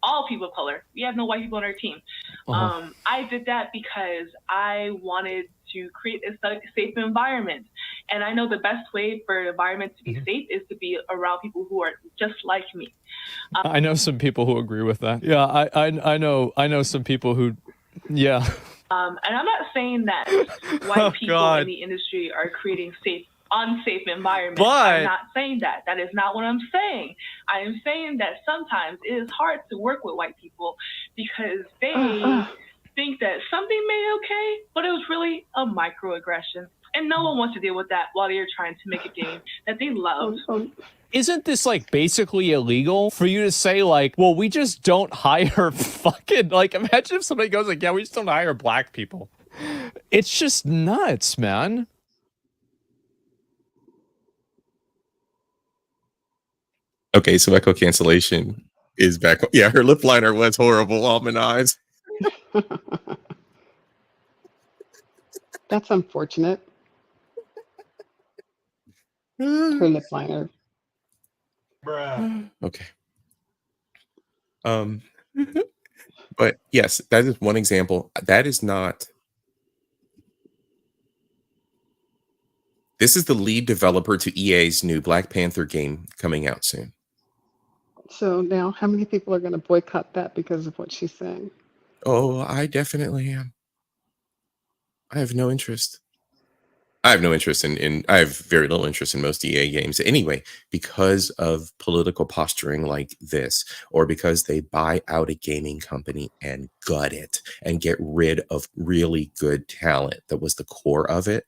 all people of color. We have no white people on our team. I did that because I wanted to create a safe environment. And I know the best way for an environment to be safe is to be around people who are just like me. I know some people who agree with that. Yeah, I know some people who, yeah. And I'm not saying that white people in the industry are creating unsafe environments. I'm not saying that. That is not what I'm saying. I am saying that sometimes it is hard to work with white people because they think that something may be okay, but it was really a microaggression. And no one wants to deal with that while they're trying to make a game that they love. Isn't this like basically illegal for you to say like, well, we just don't hire fucking, like, imagine if somebody goes like, yeah, we just don't hire black people. It's just nuts, man. Okay, so echo cancellation is back. Yeah, her lip liner was horrible. Almond eyes. That's unfortunate. Her lip liner. Okay. But yes, that is one example. That is not. This is the lead developer to EA's new Black Panther game coming out soon. So now, how many people are going to boycott that because of what she's saying? Oh, I definitely am. I have no interest. I have no interest in I have very little interest in most EA games anyway, because of political posturing like this, or because they buy out a gaming company and gut it and get rid of really good talent that was the core of it.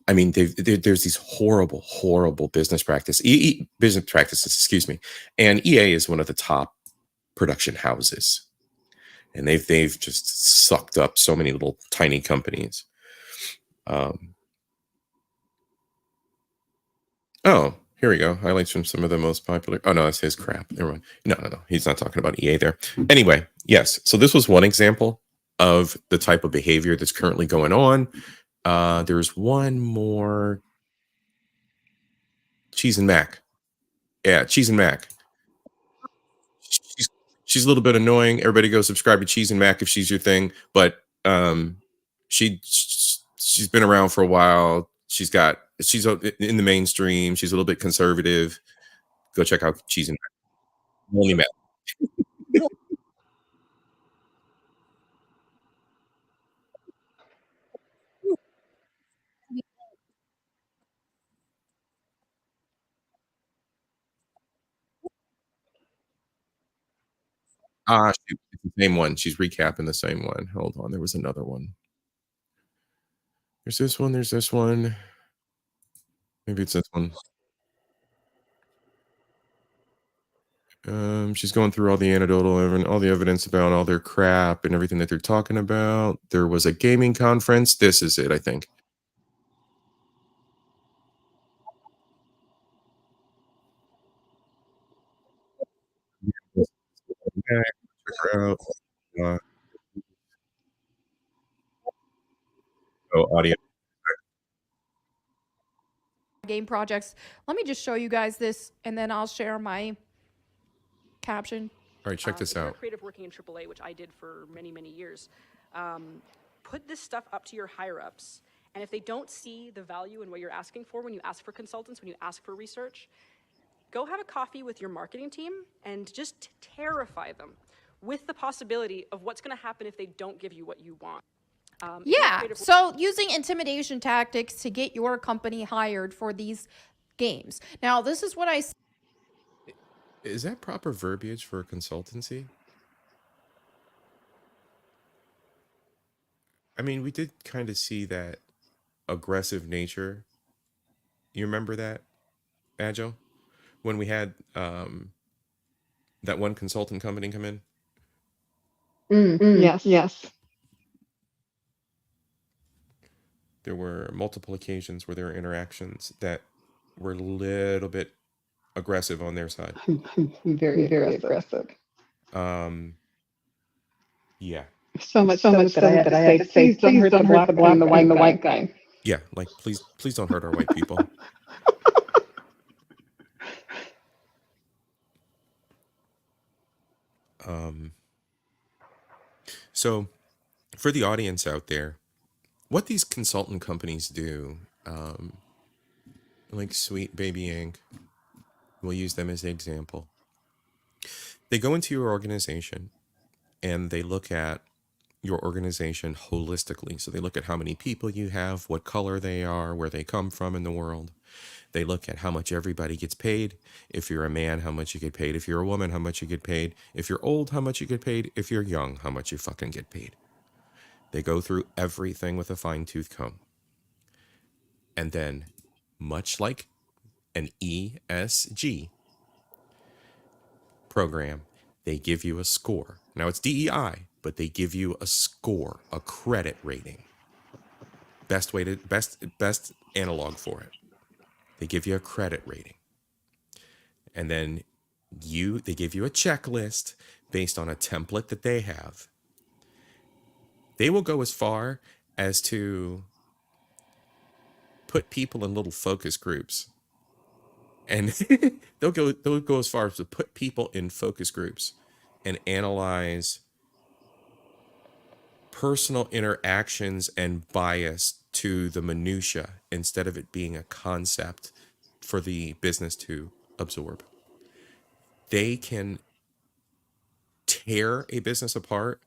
I mean, there's these horrible business practices, excuse me. And EA is one of the top production houses, and they've just sucked up so many little tiny companies. Oh, here we go. Highlights from some of the most popular. Oh no, that's his crap. Never mind. No. He's not talking about EA there. Anyway, yes. So this was one example of the type of behavior that's currently going on. There's one more. Cheese and Mac. Yeah, Cheese and Mac. She's a little bit annoying. Everybody go subscribe to Cheese and Mac if she's your thing. But she's been around for a while. She's in the mainstream. She's a little bit conservative. Go check out Cheese and Mac. Only Mac. Shoot, it's the same one. She's recapping the same one. Hold on, there was another one. There's this one. There's this one. Maybe it's this one. She's going through all the all the evidence about all their crap and everything that they're talking about. There was a gaming conference. This is it, I think. Check her out. Audio. Game projects. Let me just show you guys this, and then I'll share my caption. All right, check this if you're out. a creative working in AAA, which I did for many years, put this stuff up to your higher ups, and if they don't see the value in what you're asking for when you ask for consultants, when you ask for research, go have a coffee with your marketing team and just terrify them with the possibility of what's going to happen if they don't give you what you want. Yeah, so using intimidation tactics to get your company hired for these games. Now, this is what I... Is that proper verbiage for a consultancy? I mean, we did kind of see that aggressive nature. You remember that, Agile? When we had that one consulting company come in? Yes. Yes. There were multiple occasions where there were interactions that were a little bit aggressive on their side. Very aggressive. Yeah. So much so that I had to say, please don't hurt the black and the white guy. Yeah, like please don't hurt our white people. So for the audience out there, what these consultant companies do, like Sweet Baby Inc., we'll use them as an example. They go into your organization and they look at your organization holistically. So they look at how many people you have, what color they are, where they come from in the world. They look at how much everybody gets paid. If you're a man, how much you get paid. If you're a woman, how much you get paid. If you're old, how much you get paid. If you're young, how much you fucking get paid. They go through everything with a fine-tooth comb. And then, much like an ESG program, they give you a score. Now it's DEI, but they give you a score, a credit rating. Best analog for it. They give you a credit rating. And then they give you a checklist based on a template that they have. They will go as far as to put people in little focus groups. And they'll go as far as to put people in focus groups and analyze personal interactions and bias to the minutia instead of it being a concept for the business to absorb. They can tear a business apart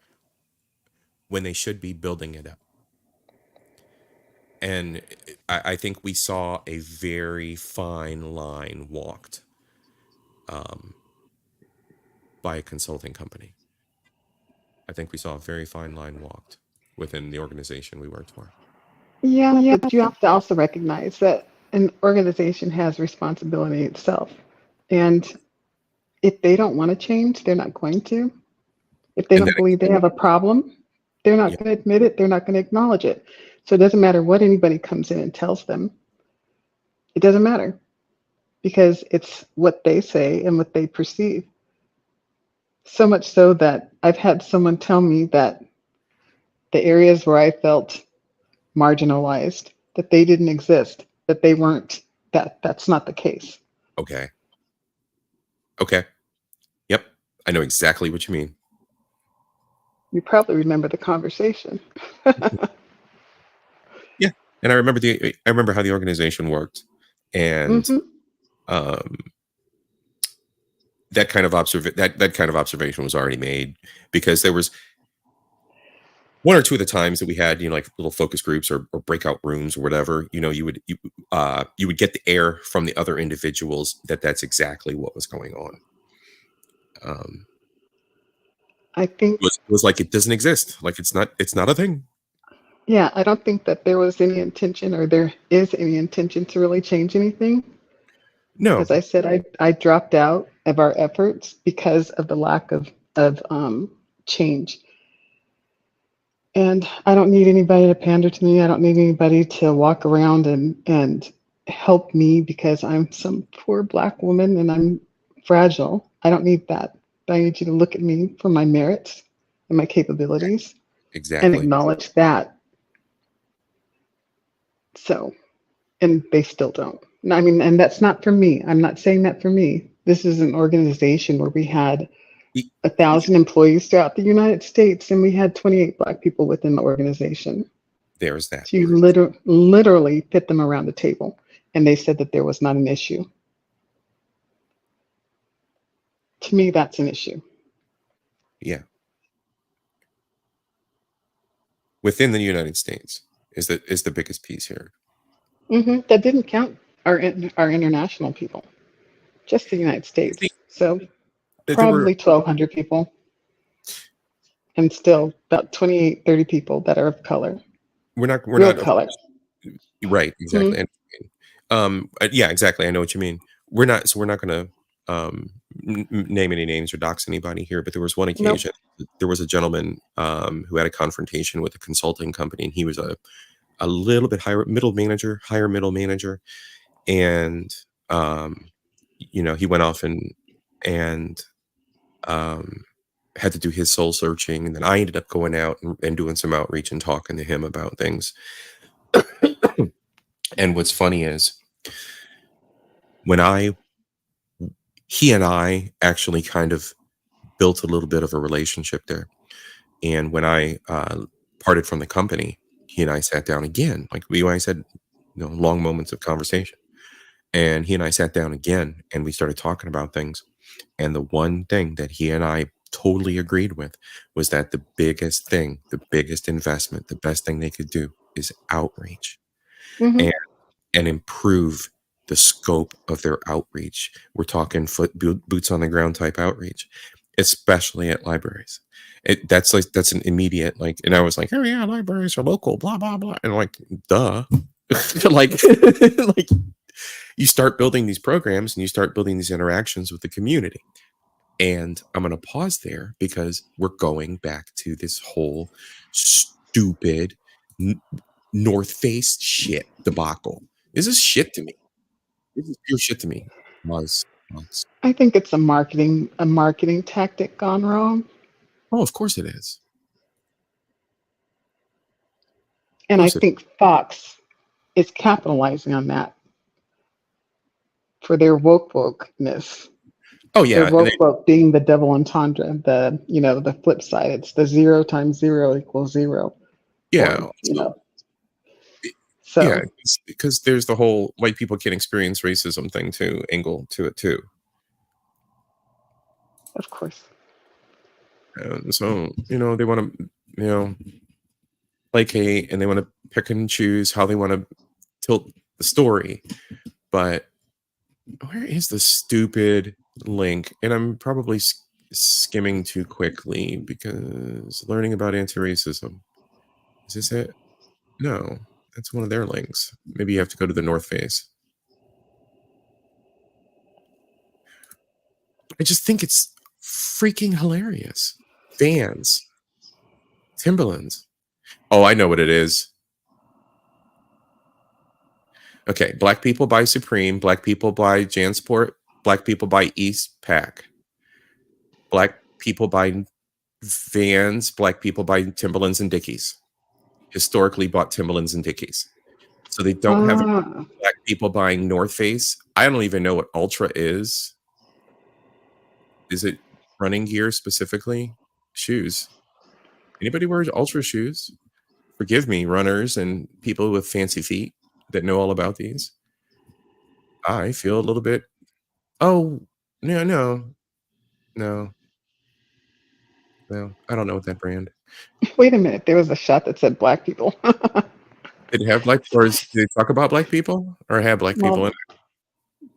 when they should be building it up. And I think we saw a very fine line walked by a consulting company. I think we saw a very fine line walked within the organization we worked for. Yeah, but you have to also recognize that an organization has responsibility itself. And if they don't want to change, they're not going to. If they don't believe they have a problem, they're not going to admit it. They're not going to acknowledge it. So it doesn't matter what anybody comes in and tells them. It doesn't matter because it's what they say and what they perceive. So much so that I've had someone tell me that the areas where I felt marginalized, that they didn't exist, that they weren't, that's not the case. Okay. Yep. I know exactly what you mean. You probably remember the conversation. Yeah. And I remember how the organization worked. And that kind of observation was already made because there was one or two of the times that we had, like little focus groups or breakout rooms or whatever, you would get the air from the other individuals that's exactly what was going on. I think it was like it doesn't exist. Like it's not a thing. Yeah, I don't think that there was any intention or there is any intention to really change anything. No. As I said, I dropped out of our efforts because of the lack of change. And I don't need anybody to pander to me. I don't need anybody to walk around and help me because I'm some poor Black woman and I'm fragile. I don't need that. But I need you to look at me for my merits and my capabilities. Exactly. And acknowledge that. So, and they still don't. I mean, and that's not for me. I'm not saying that for me. This is an organization where we had 1,000 employees throughout the United States, and we had 28 Black people within the organization. There's that. So you literally pit them around the table, and they said that there was not an issue. To me, that's an issue. Yeah. Within the United States is the biggest piece here. That didn't count our international people, just the United States. So probably 1,200 people, and still about 28, 30 people that are of color. We're not color. Right, exactly. Yeah, exactly. I know what you mean. We're not going to name any names or dox anybody here, but there was one Nope. occasion there was a gentleman who had a confrontation with a consulting company, and he was a little bit higher middle manager, and he went off and had to do his soul searching, and then I ended up going out and doing some outreach and talking to him about things. And what's funny is he and I actually kind of built a little bit of a relationship there. And when I parted from the company, he and I sat down again, like I said, long moments of conversation. And he and I sat down again, and we started talking about things. And the one thing that he and I totally agreed with was that the biggest thing, the biggest investment, the best thing they could do is outreach and improve the scope of their outreach. We're talking boots on the ground type outreach, especially at libraries. That's an immediate, and I was like, oh yeah, libraries are local, blah blah blah, and like, duh. like you start building these programs and you start building these interactions with the community. And I'm going to pause there because we're going back to this whole stupid North Face shit debacle. This is shit to me. This is pure shit to me. I think it's a marketing tactic gone wrong. Oh, of course it is. And I think Fox is capitalizing on that for their wokeness. Oh yeah, their woke being the double entendre, the flip side. It's the 0 times 0 equals 0. Yeah, so yeah, because there's the whole white people can't experience racism thing too, angle to it too. Of course. And so they want to placate, and they want to pick and choose how they want to tilt the story. But where is the stupid link? And I'm probably skimming too quickly because learning about anti-racism. Is this it? No, that's one of their links. Maybe you have to go to the North Face. I just think it's freaking hilarious. Vans, Timberlands. Oh, I know what it is. Okay, black people buy Supreme, black people buy Jansport, black people buy Eastpak. Black people buy Vans, black people buy Timberlands and Dickies. Historically bought Timberlands and Dickies. So they don't have black people buying North Face. I don't even know what Ultra is. Is it running gear specifically? Shoes. Anybody wears Ultra shoes? Forgive me, runners and people with fancy feet that know all about these. I feel a little bit. Oh, no. I don't know what that brand. Wait a minute. There was a shot that said black people. Did it have did they talk about black people or have black people in it?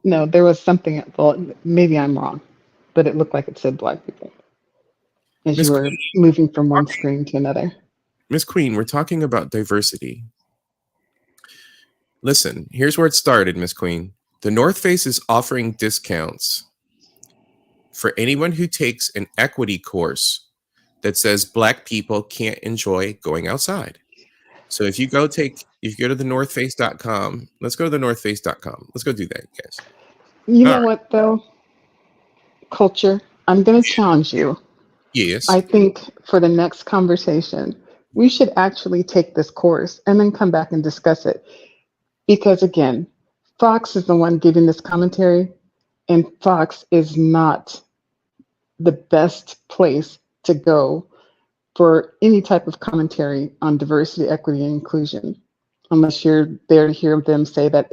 No, there was something. Well, maybe I'm wrong, but it looked like it said black people as you were moving from one screen to another. Miss Queen, we're talking about diversity. Listen, here's where it started, Miss Queen. The North Face is offering discounts for anyone who takes an equity course that says black people can't enjoy going outside. So if you go to the northface.com, let's go to the northface.com. Let's go do that, guys. You know what, though? Culture, I'm going to challenge you. Yes. I think for the next conversation, we should actually take this course and then come back and discuss it. Because again, Fox is the one giving this commentary, and Fox is not the best place to go for any type of commentary on diversity, equity, and inclusion, unless you're there to hear them say that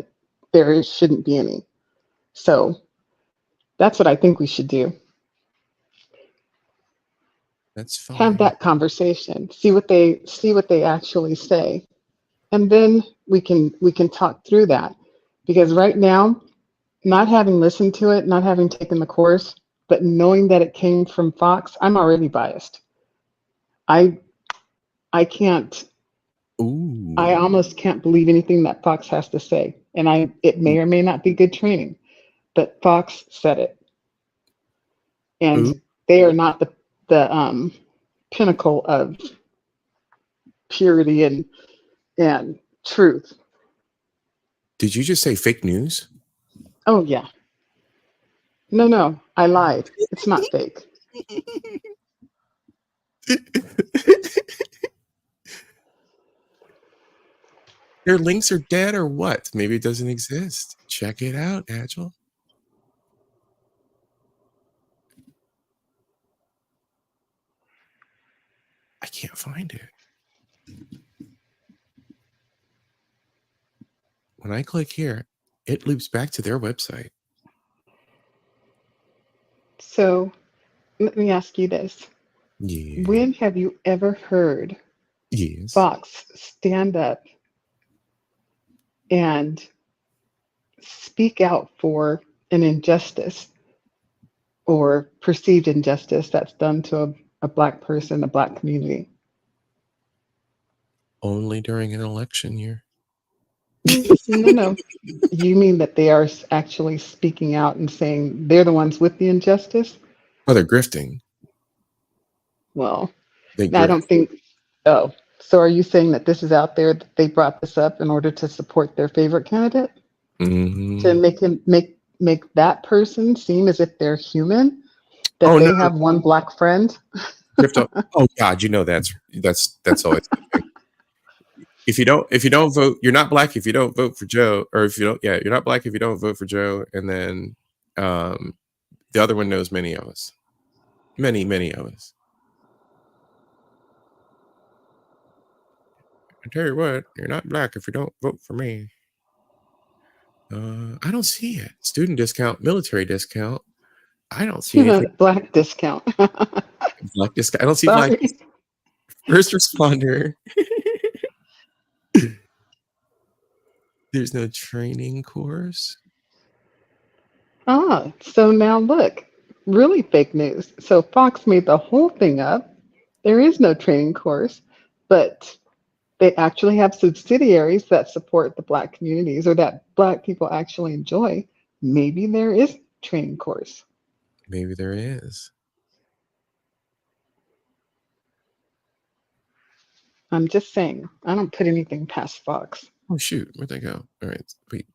there shouldn't be any. So that's what I think we should do. That's fine. Have that conversation. See what they actually say, and then we can talk through that. Because right now, not having listened to it, not having taken the course, but knowing that it came from Fox, I'm already biased. I can't. Ooh. I almost can't believe anything that Fox has to say, and it may or may not be good training, but Fox said it. and Ooh. they are not the pinnacle of purity and truth. Did you just say fake news? Oh yeah. No, I lied. It's not fake. Their links are dead or what? Maybe it doesn't exist. Check it out, Agile. I can't find it. When I click here, it loops back to their website. So let me ask you this. Yeah. When have you ever heard Yes. Fox stand up and speak out for an injustice or perceived injustice that's done to a Black person, a Black community? Only during an election year. No. You mean that they are actually speaking out and saying they're the ones with the injustice? Oh, they're grifting. Well, They I grift. don't think. Oh, so are you saying that this is out there that they brought this up in order to support their favorite candidate? To Mm-hmm. make that person seem as if they're human, that Oh no, they have one Black friend? crypto. Oh God, you know that's always the thing. If you don't vote, you're not Black if you don't vote for Joe, or if you don't, yeah, you're not Black if you don't vote for Joe. And then the other one knows many of us, many of us. I tell you what, you're not Black if you don't vote for me. I don't see it. Student discount, military discount. I don't see anything. Black discount. Black discount. I don't see Black Sorry. first responder. There's no training course. So now look, really fake news. So Fox made the whole thing up. There is no training course, but they actually have subsidiaries that support the Black communities or that Black people actually enjoy. Maybe there is training course. Maybe there is. I'm just saying, I don't put anything past Fox. Oh shoot, where'd they go? All right, wait.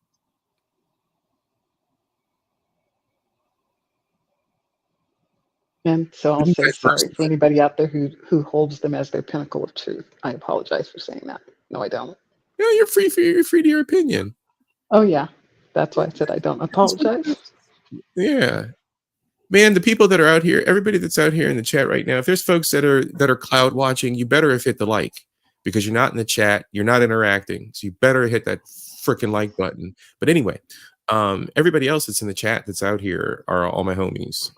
And so I'll Student say Vice sorry for President. anybody out there who holds them as their pinnacle of truth. I apologize for saying that. No, I don't. No, you're free to your opinion. Oh yeah, that's why I said I don't apologize. Yeah. Man, the people that are out here, everybody that's out here in the chat right now, if there's folks that are cloud watching, you better have hit the like, because you're not in the chat, you're not interacting. So you better hit that freaking like button. But anyway, everybody else that's in the chat that's out here are all my homies,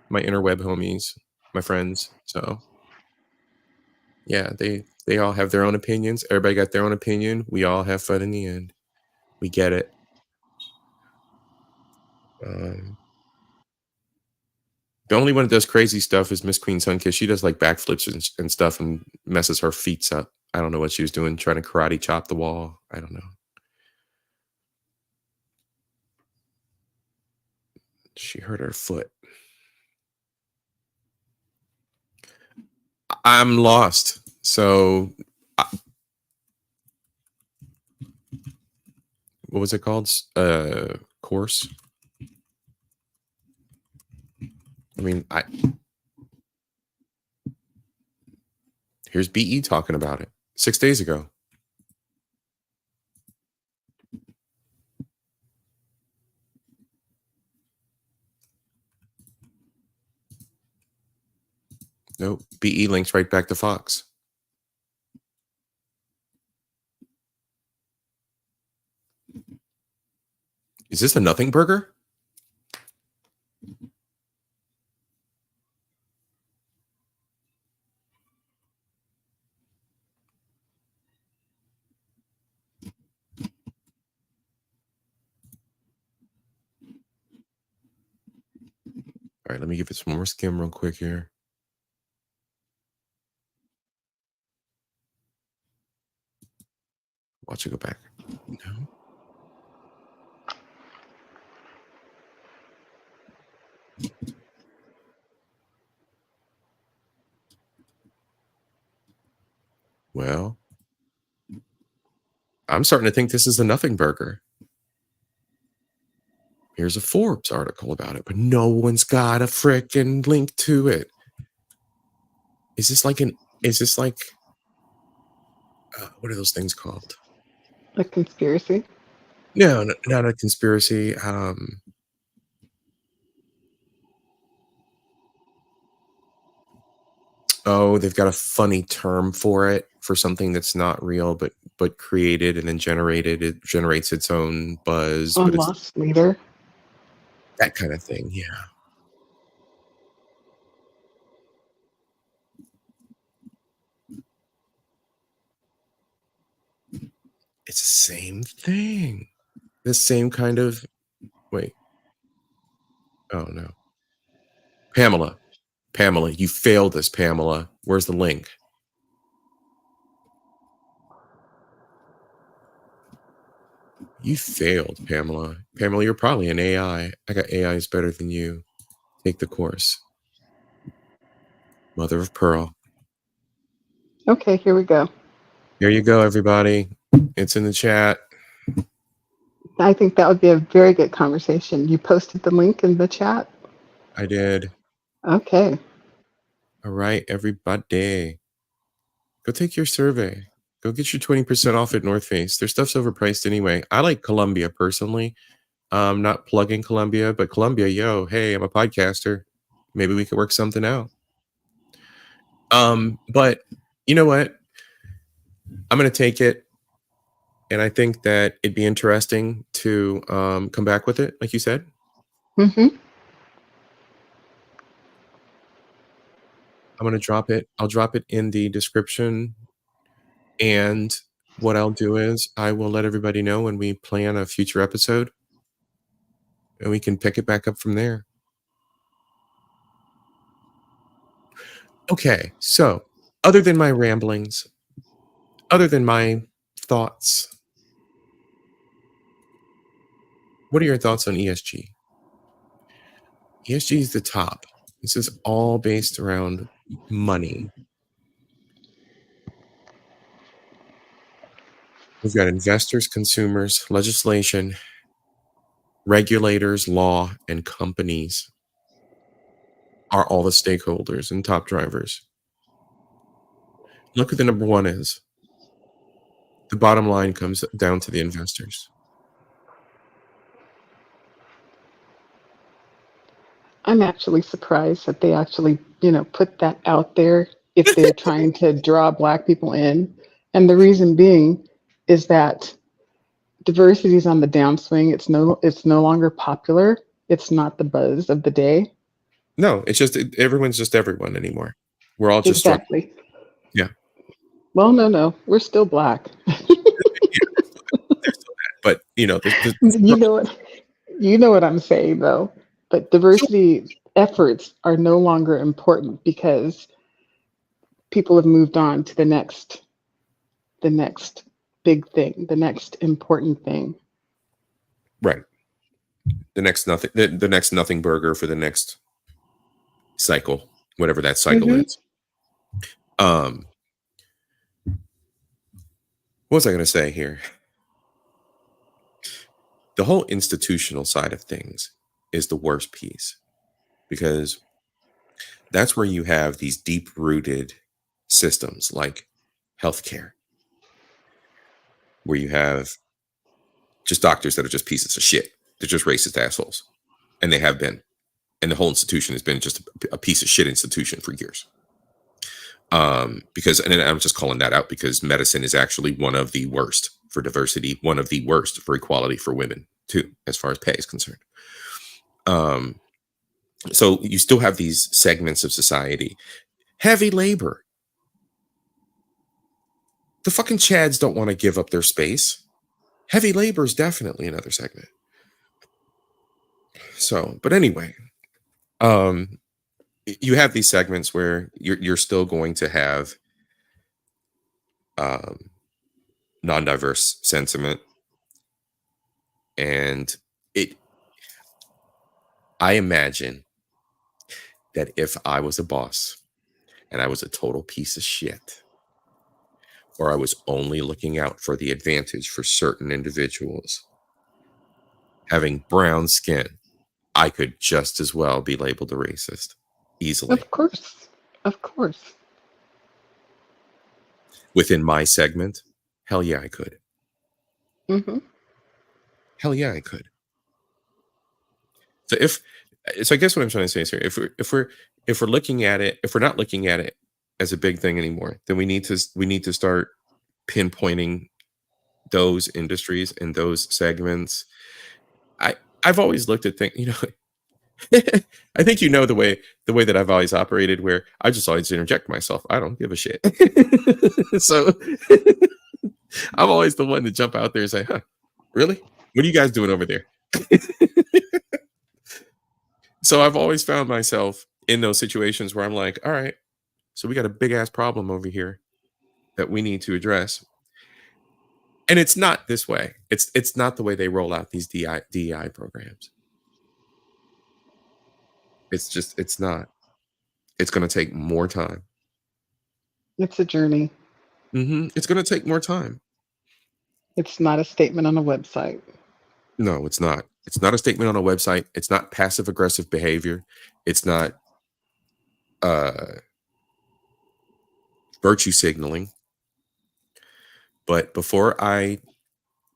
my interweb homies, my friends. So yeah, they all have their own opinions. Everybody got their own opinion. We all have fun in the end. We get it. The only one that does crazy stuff is Miss Queen Sunkiss. She does like backflips and stuff and messes her feet up. I don't know what she was doing, trying to karate chop the wall. I don't know. She hurt her foot. I'm lost. So, what was it called? Course. I mean, here's BE talking about it 6 days ago. Nope. BE links right back to Fox. Is this a nothing burger? All right, let me give it some more skim real quick here. Watch it go back. No. Well, I'm starting to think this is a nothing burger. Here's a Forbes article about it, but no one's got a frickin' link to it. Is this like what are those things called? A conspiracy? No, not a conspiracy. Oh, they've got a funny term for it, for something that's not real, but created and then generated. It generates its own buzz, but it's Lost leader? that kind of thing. Yeah. It's the same thing. The same kind of wait. Oh no. Pamela. Pamela, you failed this, Pamela. Where's the link? You failed, Pamela. Pamela, you're probably an AI. I got AIs better than you. Take the course. Mother of pearl. Okay, here we go. Here you go, everybody. It's in the chat. I think that would be a very good conversation. You posted the link in the chat? I did. Okay. All right, everybody. Go take your survey. Go get your 20% off at North Face. Their stuff's overpriced anyway. I like Columbia personally. Not plugging Columbia, but Columbia, yo, hey, I'm a podcaster. Maybe we could work something out. But you know what? I'm gonna take it, and I think that it'd be interesting to come back with it, like you said. Mm-hmm. I'm gonna drop it. I'll drop it in the description, and what I'll do is I will let everybody know when we plan a future episode, and we can pick it back up from there. Okay, so other than my ramblings, other than my thoughts, what are your thoughts on ESG? ESG is the top. This is all based around money. We've got investors, consumers, legislation, regulators, law, and companies are all the stakeholders and top drivers. Look at the number one is. The bottom line comes down to the investors. I'm actually surprised that they actually, put that out there if they're trying to draw Black people in. And the reason being is that diversity is on the downswing. It's no longer popular. It's not the buzz of the day. No, it's just everyone's just everyone anymore. We're all just exactly. Yeah. Well, no, we're still Black. But you know what I'm saying though. But diversity efforts are no longer important because people have moved on to the next big thing, the next important thing. Right. The next nothing burger for the next cycle, whatever that cycle is. What was I going to say here? The whole institutional side of things is the worst piece, because that's where you have these deep-rooted systems like healthcare, where you have just doctors that are just pieces of shit. They're just racist assholes, and they have been. And the whole institution has been just a piece of shit institution for years. Because, and I'm just calling that out because medicine is actually one of the worst for diversity, one of the worst for equality for women too, as far as pay is concerned. So you still have these segments of society. Heavy labor. The fucking Chads don't want to give up their space. Heavy labor is definitely another segment. So, but anyway, you have these segments where you're still going to have non-diverse sentiment, and I imagine that if I was a boss and I was a total piece of shit, or I was only looking out for the advantage for certain individuals. Having brown skin, I could just as well be labeled a racist easily. Of course. Of course. Within my segment, hell yeah, I could. Mm-hmm. Hell yeah, I could. So I guess what I'm trying to say is here, if we're looking at it, if we're not looking at it as a big thing anymore, then we need to start pinpointing those industries and those segments. I've always looked at things, I think the way that I've always operated, where I just always interject myself. I don't give a shit. So I'm always the one to jump out there and say, "Huh, really? What are you guys doing over there?" So I've always found myself in those situations where I'm like, "All right, so we got a big ass problem over here that we need to address." And it's not this way. It's not the way they roll out these DEI programs. It's not. It's going to take more time. It's a journey. It's going to take more time. It's not a statement on a website. No, it's not. It's not a statement on a website. It's not passive aggressive behavior. It's not virtue signaling. But before I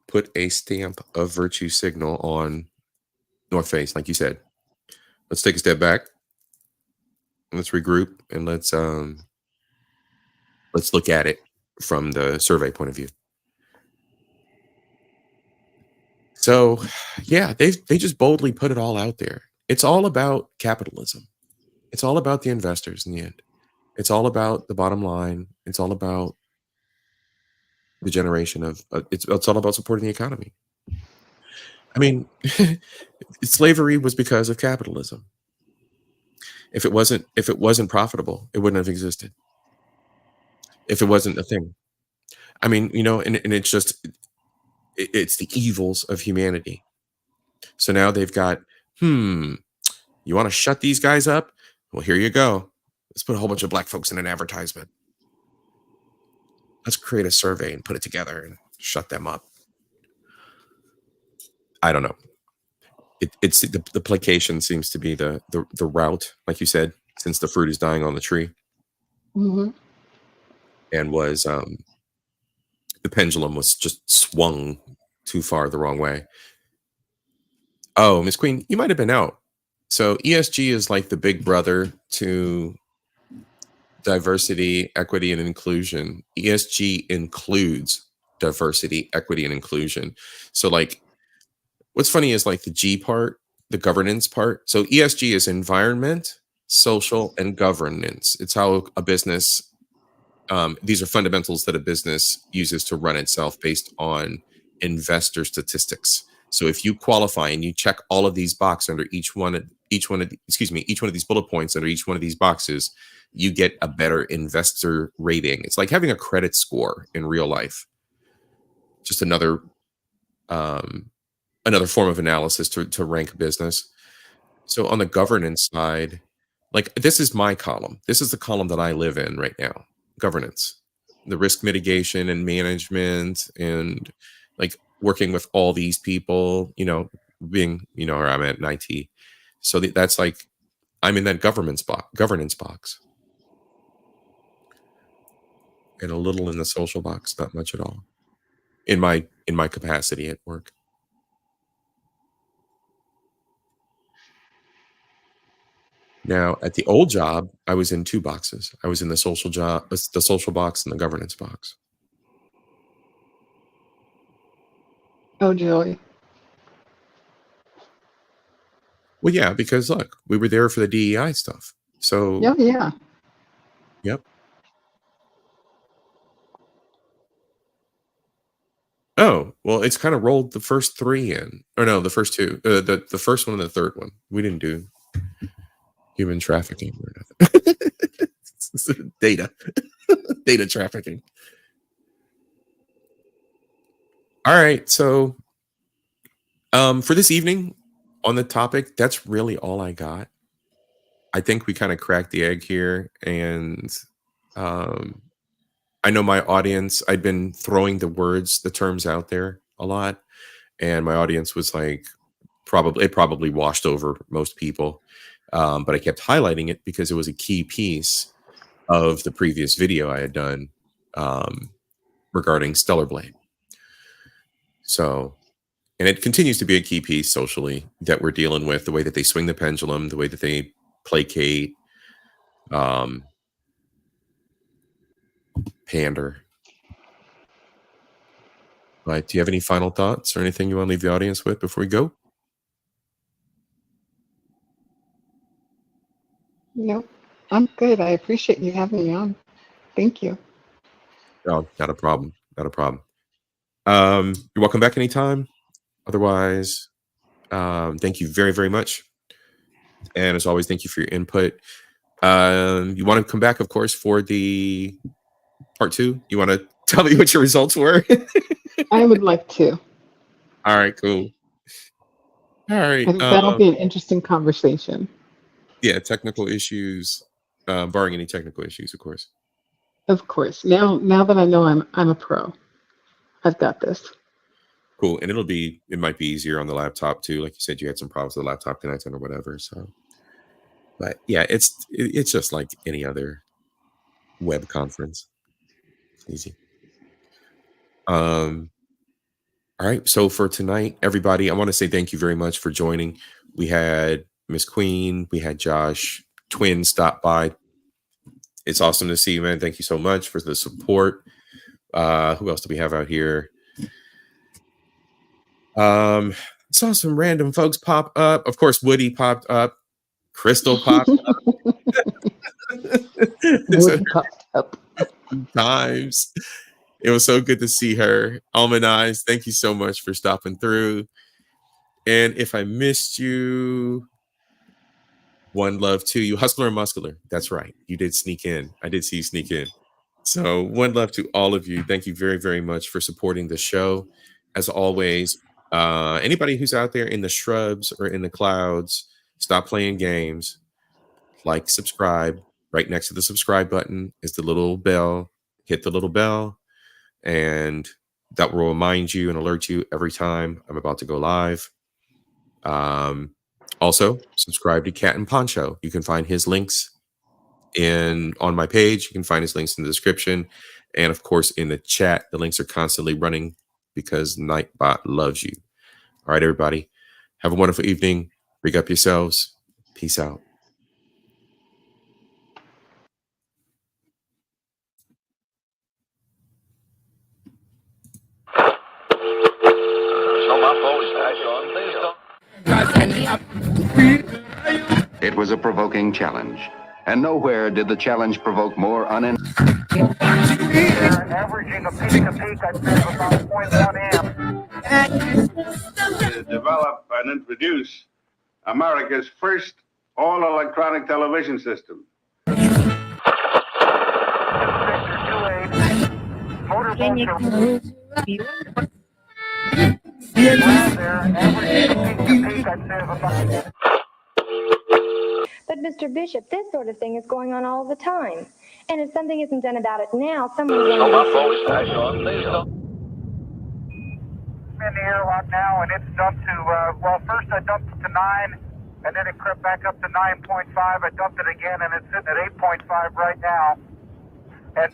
put a stamp of virtue signal on North Face, like you said, let's take a step back. Let's regroup and let's look at it from the survey point of view. So, yeah, they just boldly put it all out there. It's all about capitalism. It's all about the investors in the end. It's all about the bottom line. It's all about the generation of. It's all about supporting the economy. I mean, slavery was because of capitalism. If it wasn't profitable, it wouldn't have existed. If it wasn't a thing, I mean, and it's just it's the evils of humanity. So now they've got, you want to shut these guys up? Well, here you go. Let's put a whole bunch of black folks in an advertisement. Let's create a survey and put it together and shut them up. I don't know. It's the placation seems to be the route, like you said, since the fruit is dying on the tree. Mm-hmm. And was the pendulum was just swung too far the wrong way. Oh, Miss Queen, you might have been out. So ESG is like the big brother to diversity, equity, and inclusion. ESG includes diversity, equity, and inclusion. So like, what's funny is like the G part, the governance part. So ESG is environment, social, and governance. It's how a business, these are fundamentals that a business uses to run itself based on investor statistics. So if you qualify and you check all of these boxes under each one of these bullet points under each one of these boxes, you get a better investor rating. It's like having a credit score in real life. Just another form of analysis to rank business. So on the governance side, like this is my column. This is the column that I live in right now. Governance, the risk mitigation and management, and like working with all these people, being, where I'm at in IT. So that's like, I'm in that governance box. And a little in the social box, not much at all. In my capacity at work. Now, at the old job, I was in two boxes. I was in the social box and the governance box. Oh, joy. Well, yeah, because look, we were there for the DEI stuff. So yeah. Yep. Oh, well, it's kind of rolled the first three in. Or no, the first two. The first one and the third one. We didn't do human trafficking or nothing. Data trafficking. All right, so for this evening on the topic, that's really all I got. I think we kind of cracked the egg here, and I know my audience, I'd been throwing the terms out there a lot, and my audience was like, it probably washed over most people. But I kept highlighting it because it was a key piece of the previous video I had done regarding Stellar Blade. So, and it continues to be a key piece socially that we're dealing with, the way that they swing the pendulum, the way that they placate, pander. But do you have any final thoughts or anything you want to leave the audience with before we go? No, I'm good. I appreciate you having me on. Thank you. Oh, not a problem. Not a problem. You're welcome back anytime. Otherwise, thank you very, very much. And as always, thank you for your input. You want to come back, of course, for the part 2? You want to tell me what your results were? I would like to. All right, cool. All right. I think that'll be an interesting conversation. Yeah, technical issues, barring any technical issues, of course. Of course. Now that I know I'm a pro, I've got this. Cool. And it might be easier on the laptop too. Like you said, you had some problems with the laptop connecting or whatever. So, but yeah, it's just like any other web conference. It's easy. All right. So for tonight, everybody, I want to say thank you very much for joining. We had Miss Queen, we had Josh, Twin stop by. It's awesome to see you, man. Thank you so much for the support. Who else do we have out here? Saw some random folks pop up. Of course, Woody popped up. Crystal popped up. Woody popped up. Times. It was so good to see her. Almanize, thank you so much for stopping through. And if I missed you, one love to you. Hustler and Muscular. That's right. You did sneak in. I did see you sneak in. So one love to all of you. Thank you very, very much for supporting the show. As always, anybody who's out there in the shrubs or in the clouds, stop playing games. Like, subscribe. Right next to the subscribe button is the little bell. Hit the little bell, and that will remind you and alert you every time I'm about to go live. Also, subscribe to Cat and Poncho. You can find his links on my page. You can find his links in the description, and of course in the chat. The links are constantly running because Nightbot loves you. All right, everybody, have a wonderful evening. Big up yourselves. Peace out. It was a provoking challenge, and nowhere did the challenge provoke more averaging a peak to peak, I'd say about 0.1 amp. To develop and introduce America's first all-electronic television system. But Mr. Bishop, this sort of thing is going on all the time. And if something isn't done about it now, someone's going to... in the airlock now, and it's dumped to, well, first I dumped it to 9, and then it crept back up to 9.5. I dumped it again, and it's sitting at 8.5 right now. And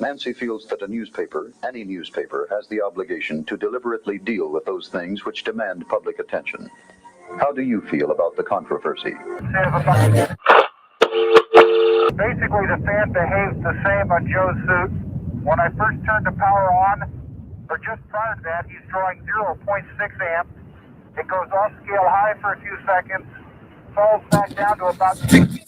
Nancy feels that a newspaper, any newspaper, has the obligation to deliberately deal with those things which demand public attention. How do you feel about the controversy? Basically, the fan behaves the same on Joe's suit. When I first turned the power on, or just prior to that, he's drawing 0.6 amps. It goes off scale high for a few seconds, falls back down to about 6.